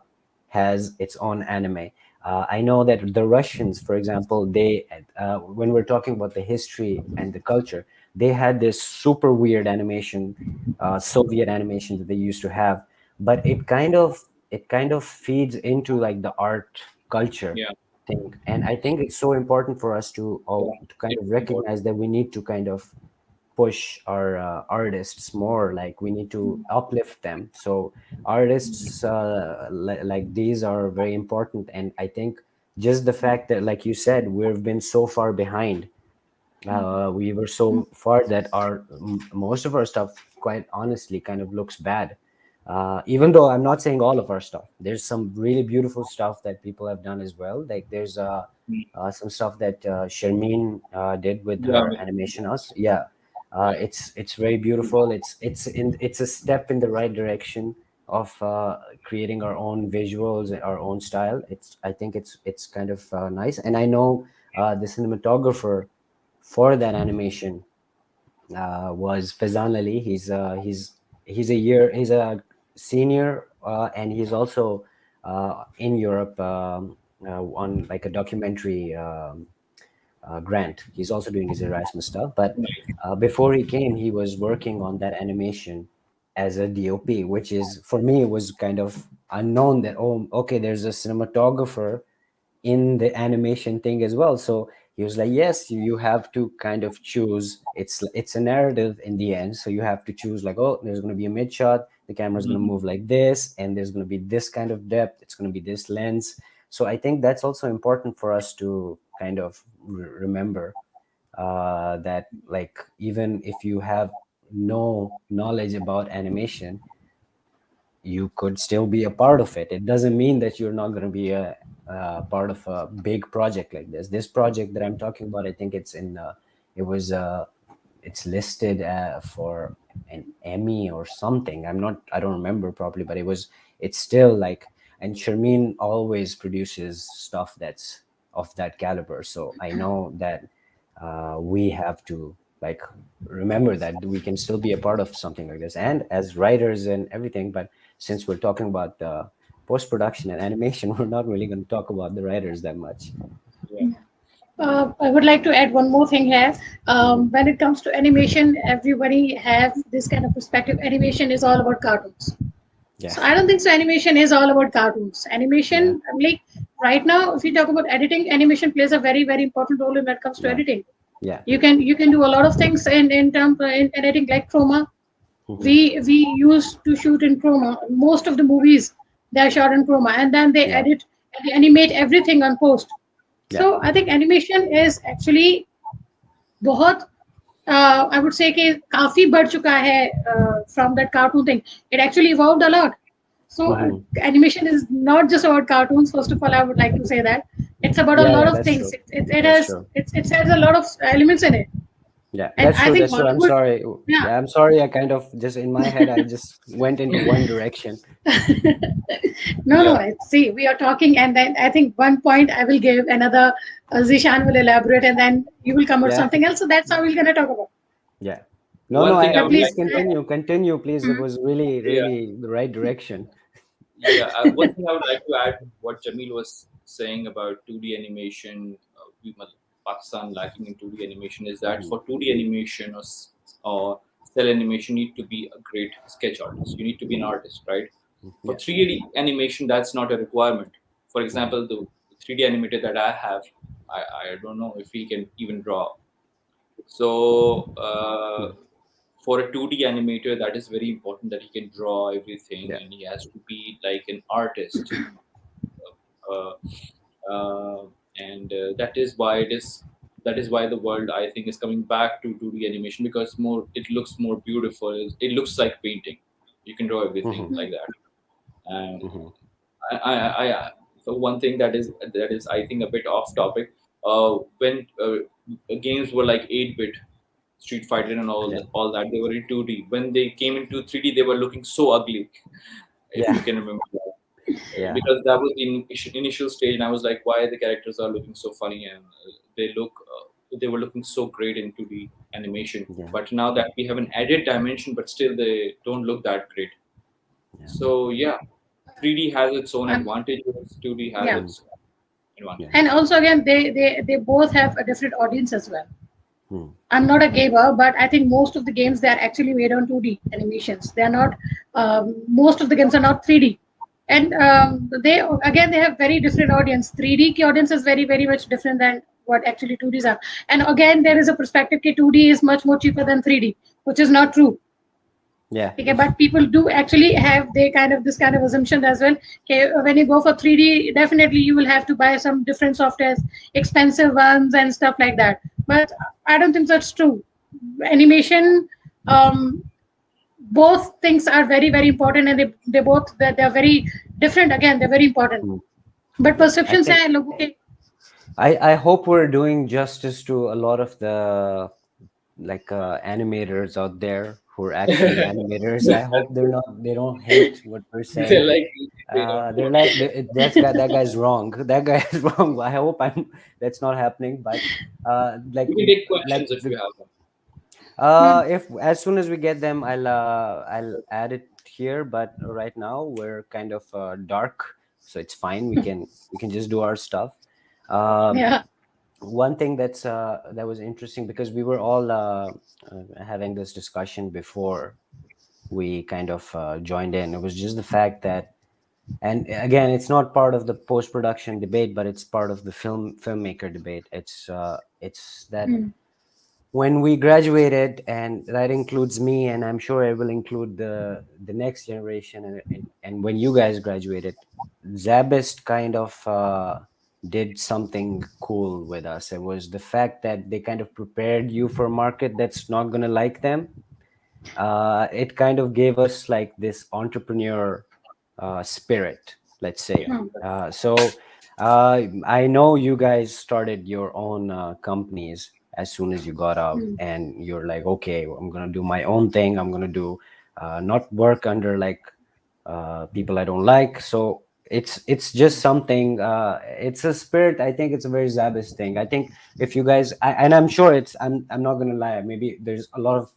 has its own anime. I know that the Russians, for example, when we're talking about the history and the culture, they had this super weird animation, Soviet animation that they used to have, but it kind of feeds into like the art culture
Yeah.
thing. And I think it's so important for us
Yeah.
to kind of
It's important.
recognize that we need to kind of push our artists more. Like we need to uplift them. So artists like these are very important. And I think just the fact that, like you said, we've been so far behind, we were so far that most of our stuff, quite honestly, kind of looks bad. Even though I'm not saying all of our stuff, there's some really beautiful stuff that people have done as well. Like there's
Mm.
some stuff that Sharmeen did with
Yeah.
her animation us. Yeah,
Right.
it's very beautiful. It's a step in the right direction of creating our own visuals and our own style. I think it's kind of nice. And I know the cinematographer for that animation was Fazan Ali. He's a senior, and he's also in Europe on like a documentary grant. He's also doing his Erasmus stuff. But
Nice.
before he came, he was working on that animation as a DOP, which is, for me, was kind of unknown, that, oh, okay, there's a cinematographer in the animation thing as well. So he was like, yes, you have to kind of choose. It's a narrative in the end, so you have to choose, like, oh, there's going to be a mid shot, the camera's going to
Mhm.
move like this, and there's going to be this kind of depth, it's going to be this lens. So I think that's also important for us to kind of remember, that, like, even if you have no knowledge about animation, you could still be a part of it. It doesn't mean that you're not going to be a part of a big project like this. This project that I'm talking about, I think it was it's listed for an Emmy or something. I don't remember properly, but it's still like, and Sharmeen always produces stuff that's of that caliber. So I know that we have to, like, remember that we can still be a part of something like this, and as writers and everything. But since we're talking about post production and animation, we're not really going to talk about the writers that much.
Yeah.
I would like to add one more thing here.
Hmm.
When it comes to animation, everybody have this kind of perspective. Animation is all about cartoons.
Yeah,
So I don't think so. Animation is all about cartoons.
yeah,
Animation, like right now, if you talk about editing, animation plays a very very important role when it comes to
yeah,
editing.
yeah.
You can do a lot of things in terms in editing, like chroma.
Hmm.
We used to shoot in chroma. Most of the movies they are shot in chroma, and then they
Yeah,
edit and they animate everything on post.
Yeah.
So I think animation is actually बहुत I would say कि काफी बढ़ चुका है from that cartoon thing. It actually evolved a lot. So
Hmm.
animation is not just about cartoons. First of all, I would like to say that it's about a
Yeah,
lot
yeah,
of
that's
things.
true.
It
That's
has
true.
it has a lot of elements in it,
Yeah,
and
that's
I
true.
think
That's true. I'm
Bollywood,
sorry.
yeah.
Yeah, I'm sorry. I kind of just in my head, I just went into one direction.
No, no.
Yeah.
See, we are talking, and then I think one point I will give, another Zishan will elaborate, and then you will come out
Yeah,
something else. So that's how we're gonna talk about.
yeah. No, no.
One thing I
I
But
would
please
please,
like to add.
continue. Continue, please. It
hmm,
was really,
Yeah.
really the right direction.
Yeah, one thing I would like to add what Jamil was saying about 2D animation, Pakistan lacking in 2D animation is that
Hmm.
for 2D animation or cell animation, you need to be a great sketch artist. You need to be an artist, right? For
Yeah.
3D animation, that's not a requirement. For
Hmm.
example, the 3D animator that I have, I don't know if he can even draw. So for a 2D animator, that is very important that he can draw everything
Yeah.
and he has to be like an artist. Uh, and that is why the world I think is coming back to 2D animation because more it looks more beautiful. It looks like painting. You can draw everything
Hmm.
like that. And
Hmm.
so one thing that is I think a bit off topic. When games were like 8-bit, Street Fighter and
Yeah.
all that, they were in 2D. When they came into 3D, they were looking so ugly. If
Yeah.
you can remember that.
Yeah.
Because that was the initial stage, and I was like, why the characters are looking so funny and they were looking so great in 2D animation.
Yeah.
But now that we have an added dimension, but still they don't look that great.
Yeah.
So yeah, 3D has its own
um,
advantages. 2D has
yeah.
Hmm.
its
Yeah.
And
advantages.
also again, they both have a different audience as well.
Hmm.
I'm not a gamer, but I think most of the games they are actually made on 2D animations. They are not. Most of the games are not 3D, and they have very different audience. 3D ki audience is very much different than what actually 2Ds are. And again, there is a perspective that 2D is much more cheaper than 3D, which is not true.
Yeah.
Okay, but people do actually have they kind of this kind of assumption as well. Okay, when you go for 3D, definitely you will have to buy some different softwares, expensive ones and stuff like that. But I don't think that's true. Animation, um, both things are very important, and they're very different. Again, they're very important.
Hmm.
But
Yeah. I
perceptions
think
है लोगों के.
I hope we're doing justice to a lot of the like animators out there who are actually animators. I hope they don't hate what we're
They're
saying.
like they don't
They're
want.
like that guy's wrong. That guy is wrong. I hope that's not happening. But
You can take
like
questions if you
the
have them.
Hmm,
if as soon as we get them, I'll add it here. But right now we're kind of dark, so it's fine. We can just do our stuff. Um,
yeah.
One thing that was interesting because we were all having this discussion before we kind of joined in. It was just the fact that, and again, it's not part of the post production debate, but it's part of the filmmaker debate. It's that
Hmm,
when we graduated, and that includes me, and I'm sure it will include the next generation, and when you guys graduated, Zabist kind of did something cool with us. It was the fact that they kind of prepared you for a market that's not going to like them. It kind of gave us like this entrepreneur spirit, let's say.
hmm,
I know you guys started your own companies as soon as you got out,
hmm,
and you're like, okay, I'm gonna do my own thing. I'm gonna do not work under like people I don't like. So it's just something. It's a spirit. I think it's a very Zabist thing. I think if you guys, and I'm sure I'm not gonna lie. Maybe there's a lot of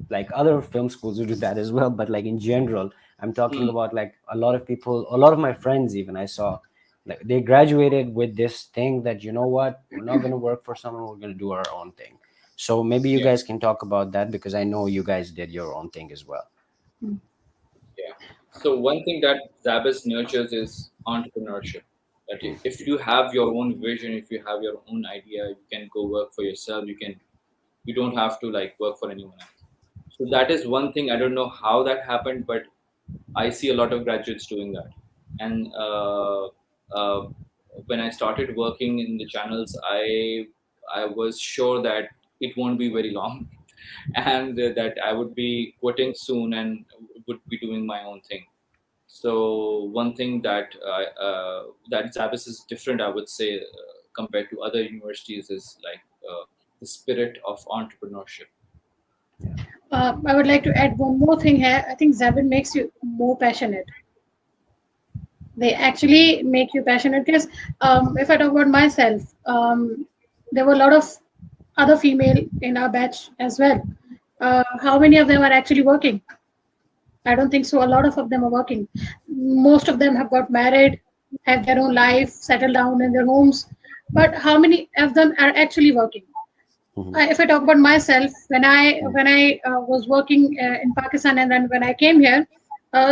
like other film schools who do that as well. But like in general, I'm talking
Hmm.
about like a lot of people, a lot of my friends even I saw. Like they graduated with this thing that you know what, we're not going to work for someone, we're going to do our own thing. So maybe you
Yeah,
guys can talk about that because I know you guys did your own thing as well.
hmm,
yeah. So one thing that Zabas nurtures is entrepreneurship. That
Mm.
if you have your own vision, if you have your own idea, you can go work for yourself. You don't have to like work for anyone else. So that is one thing. I don't know how that happened, but I see a lot of graduates doing that. And when I started working in the channels, I was sure that it won't be very long, and that I would be quitting soon and would be doing my own thing. So one thing that SZABIST is different, I would say, compared to other universities, is like the spirit of entrepreneurship.
I would like to add one more thing here. I think Zabin makes you more passionate. They actually make you passionate because if I talk about myself, there were a lot of other female in our batch as well. How many of them are actually working? I don't think so. A lot of them are working. Most of them have got married, have their own life, settled down in their homes. But how many of them are actually working?
Mhm.
If I talk about myself, when I was working in Pakistan and then when I came here,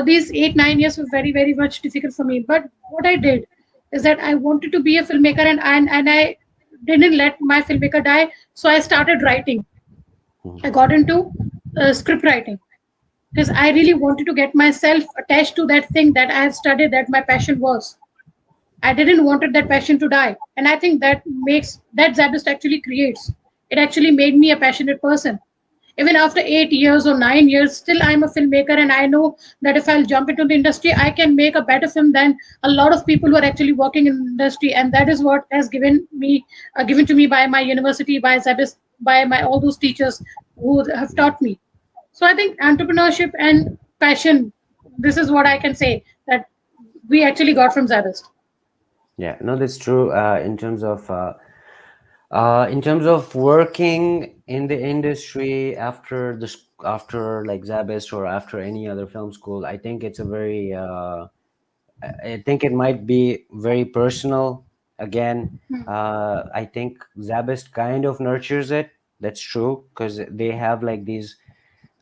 these 8 9 years were very very much difficult for me. But what I did is that I wanted to be a filmmaker and I didn't let my filmmaker die. So I started writing.
Mhm.
I got into script writing because I really wanted to get myself attached to that thing that I had studied that my passion was. I didn't wanted that passion to die, and I think that makes that Zabist actually creates. It actually made me a passionate person. Even after 8 years or 9 years, still I'm a filmmaker, and I know that if I'll jump into the industry, I can make a better film than a lot of people who are actually working in the industry, and that is what has given to me by my university, by Zabist, by my all those teachers who have taught me. So I think entrepreneurship and passion, this is what I can say that we actually got from Zabist.
Yeah, no, that's true. In terms of working in the industry after after like Zabist or after any other film school, I think it's a very I think it might be very personal. Again, I think Zabist kind of nurtures it. That's true because they have like these,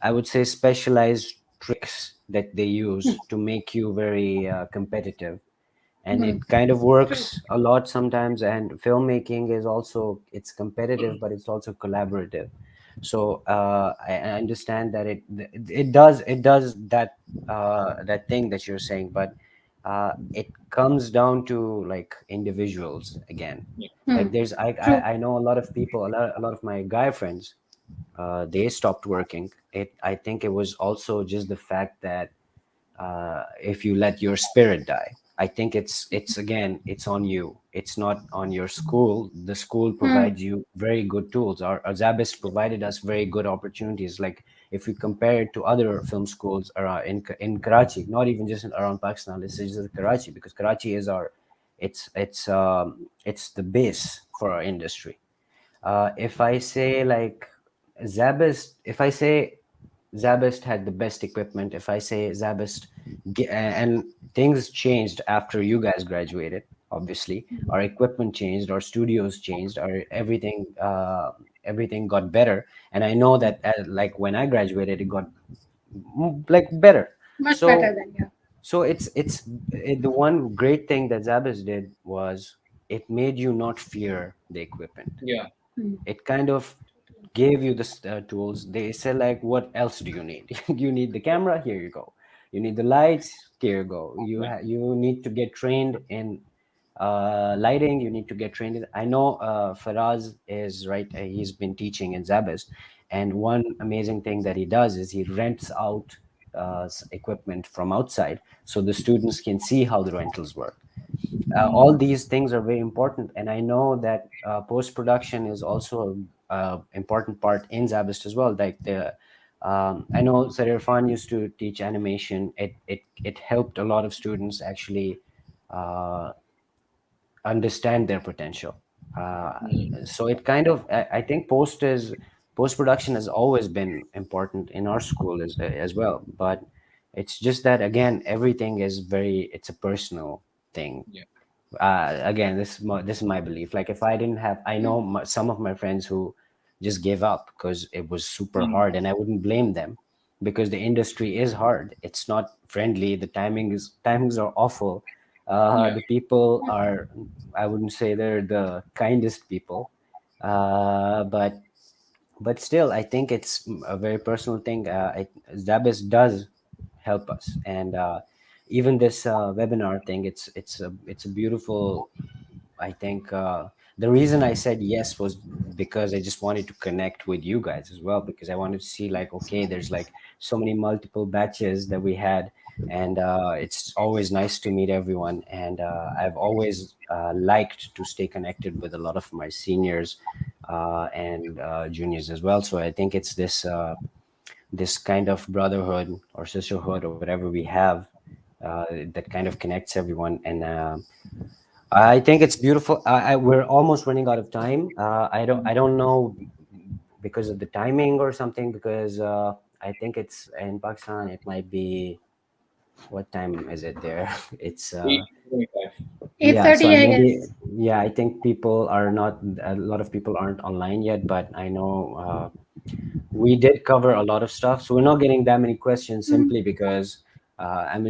I would say, specialized tricks that they use to make you very competitive, and
Hmm.
it kind of
True.
works a lot sometimes. And filmmaking is also, it's competitive but it's also collaborative. So I understand that it does that thing that you're saying, but it comes down to like individuals again.
Yeah.
Hmm.
Like there's
True.
I know a lot of people, a lot of my guy friends, they stopped working. I think it was also just the fact that if you let your spirit die, I think it's again, it's on you, it's not on your school. The school
Hmm.
provides you very good tools. Our Zabist provided us very good opportunities. Like if we compare it to other film schools around in Karachi, not even just around Pakistan, let's say just Karachi, because Karachi is our, it's the base for our industry. If I say like Zabist, if I say Zabist had the best equipment, if I say Zabist, and things changed after you guys graduated, obviously, our equipment changed, our studios changed, our everything got better. And I know that like when I graduated, it got like better.
Much better
So
than yeah.
the one great thing that Zabist did was it made you not fear the equipment.
Yeah.
Hmm.
It kind of gave you the tools. They said like, what else do you need? You need the camera, here you go. You need the lights, here you go.
Yeah.
You need to get trained in lighting. You need to get trained in, I know Faraz is right, he's been teaching in Zabist, and one amazing thing that he does is he rents out equipment from outside so the students can see how the rentals work. All these things are very important, and I know that post production is also a important part in Zabist as well. Like the I know Sir Irfan used to teach animation. It helped a lot of students actually uh, understand their potential. uh, so it kind of, I think post production has always been important in our school as well, but it's just that again, everything is very, it's a personal thing.
Yeah.
Again, this is my belief. Like if I didn't have, I know some of my friends who just gave up because it was super
Mm.
hard, and I wouldn't blame them because the industry is hard. It's not friendly. The timings are awful.
Yeah.
The people are, I wouldn't say they're the kindest people, but still, I think it's a very personal thing. Zabis does help us, and even this webinar thing, it's a beautiful I think the reason I said yes was because I just wanted to connect with you guys as well, because I wanted to see like, okay, there's like so many multiple batches that we had, and it's always nice to meet everyone. And I've always liked to stay connected with a lot of my seniors and juniors as well. So I think it's this kind of brotherhood or sisterhood or whatever we have that kind of connects everyone. And I think it's beautiful. We're almost running out of time. I don't know because of the timing or something, because I think it's in Pakistan. It might be, what time is it there? It's
8:25.
yeah. So
8:30, I
maybe,
guess.
yeah. I think people are not. A lot of people aren't online yet, but I know we did cover a lot of stuff, so we're not getting that many questions
Mm.
simply because I'm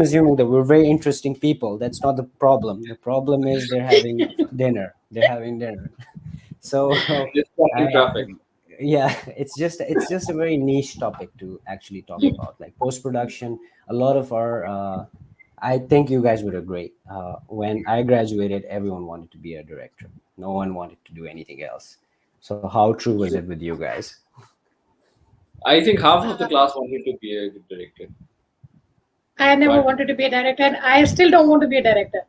assuming that we're very interesting people. That's not the problem. The problem is they're having dinner. They're having dinner. So,
Just stuck in
uh,
traffic.
yeah, it's just a very niche topic to actually talk about, like post production. A lot of our I think you guys would agree. When I graduated, everyone wanted to be a director. No one wanted to do anything else. So how true was it with you guys?
I think half of the
Uh,
class wanted to be a good director,
I never
but
wanted to be a director, and I still don't want to be a director.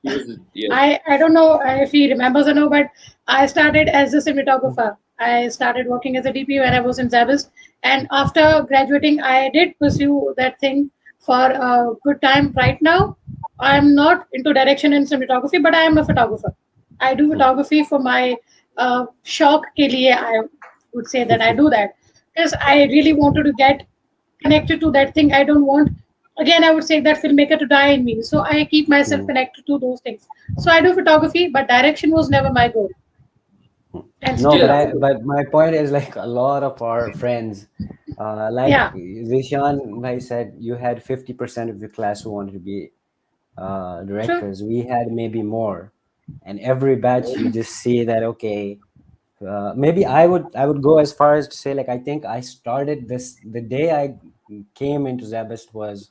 he was, yes.
I don't know if he remembers or no, but I started as a cinematographer. I started working as a DP when I was in SZABIST, and after graduating, I did pursue that thing for a good time. Right now, I'm not into direction in cinematography, but I am a photographer. I do photography for my shock ke liye. I would say that I do that because I really wanted to get connected to that thing. I don't want, again, I would say that filmmaker to die in me. So I keep myself
Mm.
connected to those things. So I do photography, but direction was never my goal and
No,
still
but
Yes.
not.
but my point is like a lot of our friends, like
Yeah,
Zishan, I said you had 50% of your class who wanted to be
true.
directors. We had maybe more, and every batch you just see that, okay. Maybe I would go as far as to say, like, I think I started this the day I came into Zabist was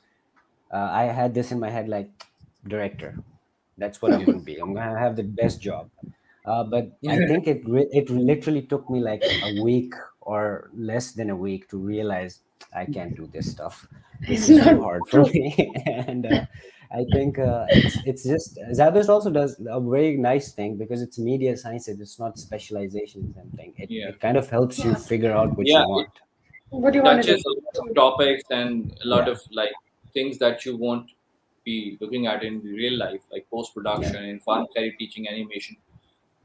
I had this in my head, like, director. That's what I'm going to be. I'm going to have the best job. But I think it literally took me like a week or less than a week to realize I can't do this stuff. This
It's
is
not
too hard for
true.
me. And I think it's just Zabist also does a very nice thing because it's media science. It's not specialization in something. It
Yeah.
it kind of helps you
Yeah.
figure out what you
Yeah. It
want.
What do you want to
touches
do?
a lot of topics and a lot
Yeah,
of like things that you won't be looking at in real life, like post
yeah,
production and fun teaching animation.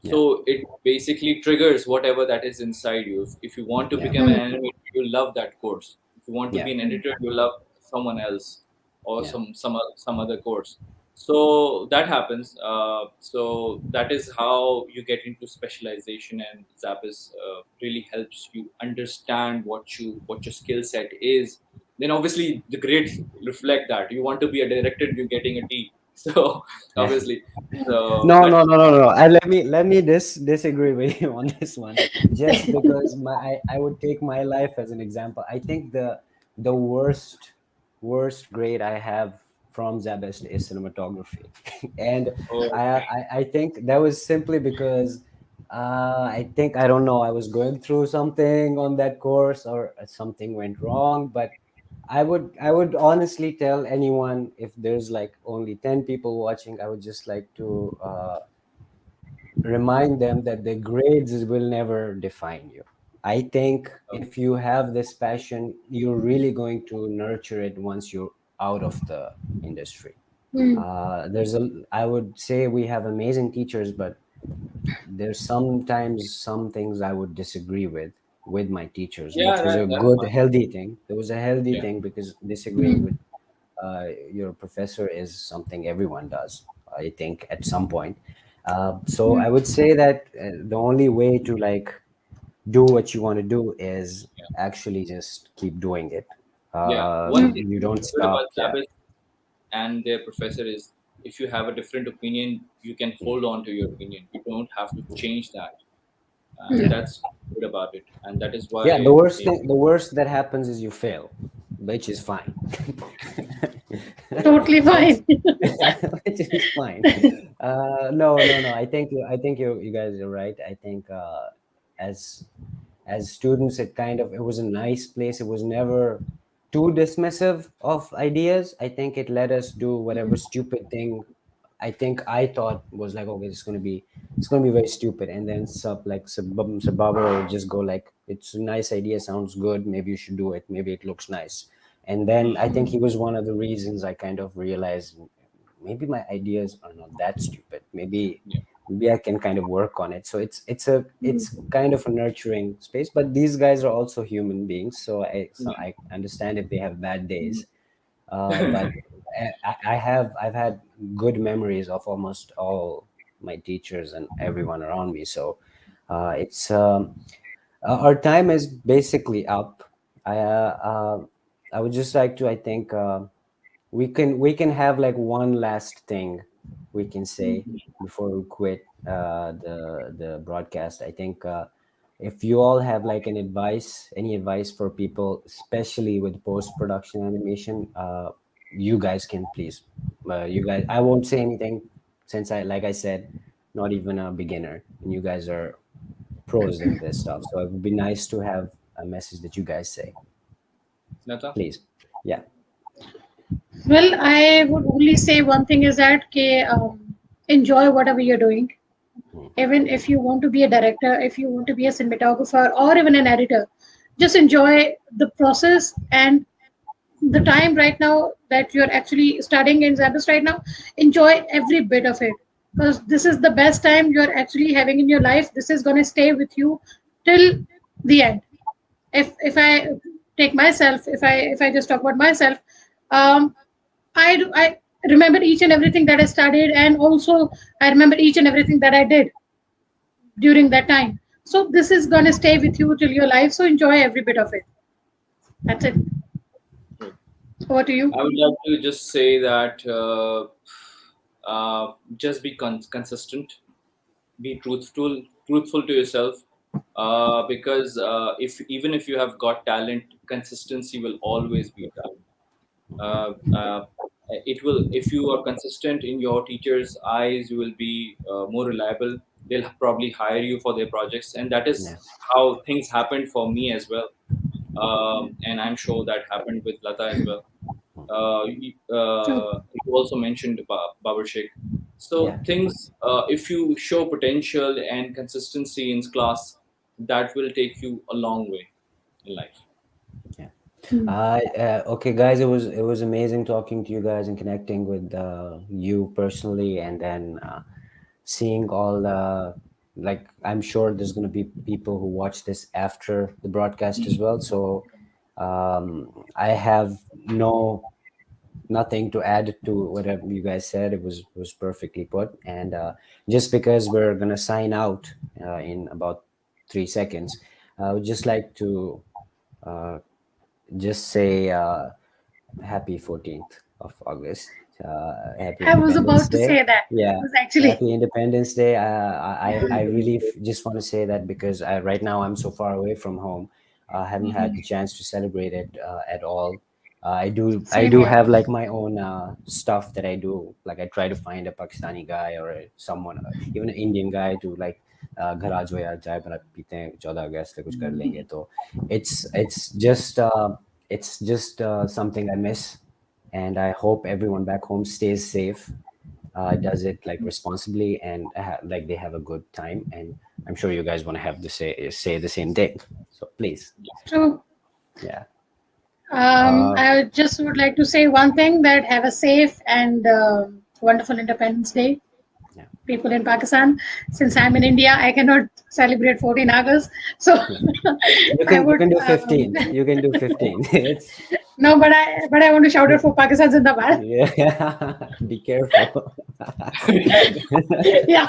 yeah,
So it basically triggers whatever that is inside you. If you want to
yeah,
become an
Hmm.
animator, you love that course. If you want to
yeah,
be an editor, you love someone else or
yeah,
some other course. So that happens. So that is how you get into specialization, and Zappis really helps you understand what your skill set is. Then obviously the grades reflect that. You want to be a director, you're getting a D. So
yeah.
obviously, so
No,
that
no, no, no, no. Let me disagree with you on this one. Just because I would take my life as an example. I think the worst grade I have from Zabest is cinematography, and
oh,
I think that was simply because I think, I don't know, I was going through something on that course or something went wrong. But I would honestly tell anyone, if there's like only 10 people watching, I would just like to remind them that the grades will never define you. I think if you have this passion, you're really going to nurture it once you're out of the industry.
Hmm.
I would say we have amazing teachers, but there's sometimes some things I would disagree with my teachers,
yeah,
which was a
that's
good,
fine.
healthy thing. There was a healthy
Yeah,
thing, because disagreeing
Hmm.
with your professor is something everyone does, I think, at some point. So
Hmm.
I would say that the only way to like do what you want to do is
yeah,
actually just keep doing it.
yeah.
Hmm.
One thing
You don't
good about
stop. Yeah,
Sabbath and their professor is if you have a different opinion, you can hold on to your opinion. You don't have to change that, and
Hmm.
yeah,
that's good about it. And that is
yeah.
why
The worst that happens is you fail, which is fine.
Totally fine.
which is fine. No. I think you guys are right. I think as as students, it was a nice place. It was never too dismissive of ideas. I think it let us do whatever stupid thing I think I thought was like, okay, it's gonna be very stupid, and then Sababa would just go like, it's a nice idea, sounds good, maybe you should do it, maybe it looks nice. And then I think he was one of the reasons I kind of realized maybe my ideas are not that stupid.
Yeah.
Maybe I can kind of work on it. So it's kind of a nurturing space. But these guys are also human beings, so I understand if they have bad days. But I've had good memories of almost all my teachers and everyone around me. So it's our time is basically up. I uh, uh, I would just like to, I think, we can have like one last thing we can say before we quit the broadcast. I think if you all have like any advice for people, especially with post production animation, you guys can please. You guys, I won't say anything since like I said, not even a beginner, and you guys are pros in this stuff. So it would be nice to have a message that you guys say,
Lata?
please. Yeah.
Well, I would only say one thing is that enjoy whatever you're doing. Even if you want to be a director, if you want to be a cinematographer, or even an editor, just enjoy the process and the time right now that you're actually studying in SZABIST right now. Enjoy every bit of it, because this is the best time you're actually having in your life. This is going to stay with you till the end. If I take myself, if I just talk about myself, um, I remember each and everything that I studied, and also I remember each and everything that I did during that time. So this is gonna stay with you till your life. So enjoy every bit of it. That's it.
Right.
Over to you.
I would like to just say that just be consistent, be truthful to yourself, because if even if you have got talent, consistency will always be talent. It will, if you are consistent in your teacher's eyes, you will be more reliable. They'll probably hire you for their projects, and that is
Yeah.
how things happened for me as well. And I'm sure that happened with Lata as well.
True.
You also mentioned Babar Sheikh. So
Yeah.
things, if you show potential and consistency in class, that will take you a long way in life.
Yeah.
Hmm.
Okay, guys, it was amazing talking to you guys and connecting with you personally, and then seeing all like I'm sure there's going to be people who watch this after the broadcast as well. So I have nothing to add to whatever you guys said. It was perfectly put, and just because we're going to sign out in about 3 seconds, I would just like to uh, just say happy 14th of August. Happy
I was
Independence
about to
Day.
say that. I
Yeah,
was actually.
happy Independence Day. I really just want to say that because right now I'm so far away from home. I haven't had the chance to celebrate it at all. I
Same
do
here.
have like my own stuff that I do. Like I try to find a Pakistani guy or someone, even an Indian guy to like घर आ जाओ यार चाय बना पीते हैं 14 अगस्त पे कुछ कर लेंगे तो it's just something I miss, and I hope everyone back home stays safe, does it like responsibly, and like they have a good time. And I'm sure you guys want to have the say the same thing. So please,
True.
yeah, uh,
I just would like to say one thing, that have a safe and wonderful Independence Day,
yeah,
people in Pakistan. Since I'm in India, I cannot celebrate 14 August. So
yeah. You
I
can you
would
can do 15th. You can do 15th. It's
no, but I want to shout out for Pakistan Zindabad.
yeah. Be careful.
Yeah,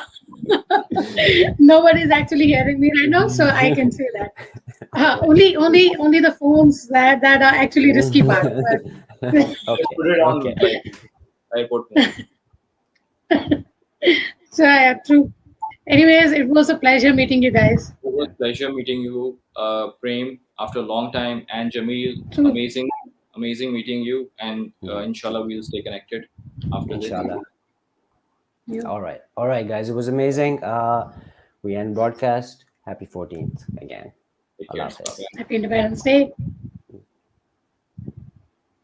nobody's actually hearing me right now, so I can say that. Only the phones that are actually risky part. But
Just
Okay,
put it on
okay.
like airport mode.
so yeah, true. Anyways, it was a pleasure meeting you guys.
It was
Yeah,
pleasure meeting you, Prem, after a long time, and Jamil,
True.
amazing, amazing meeting you, and inshallah we'll stay connected after this.
Inshallah.
You.
All right, guys. It was amazing. We end broadcast. Happy 14th again.
Take
Allah
care.
Hafiz.
Bye-bye.
Happy Independence Day.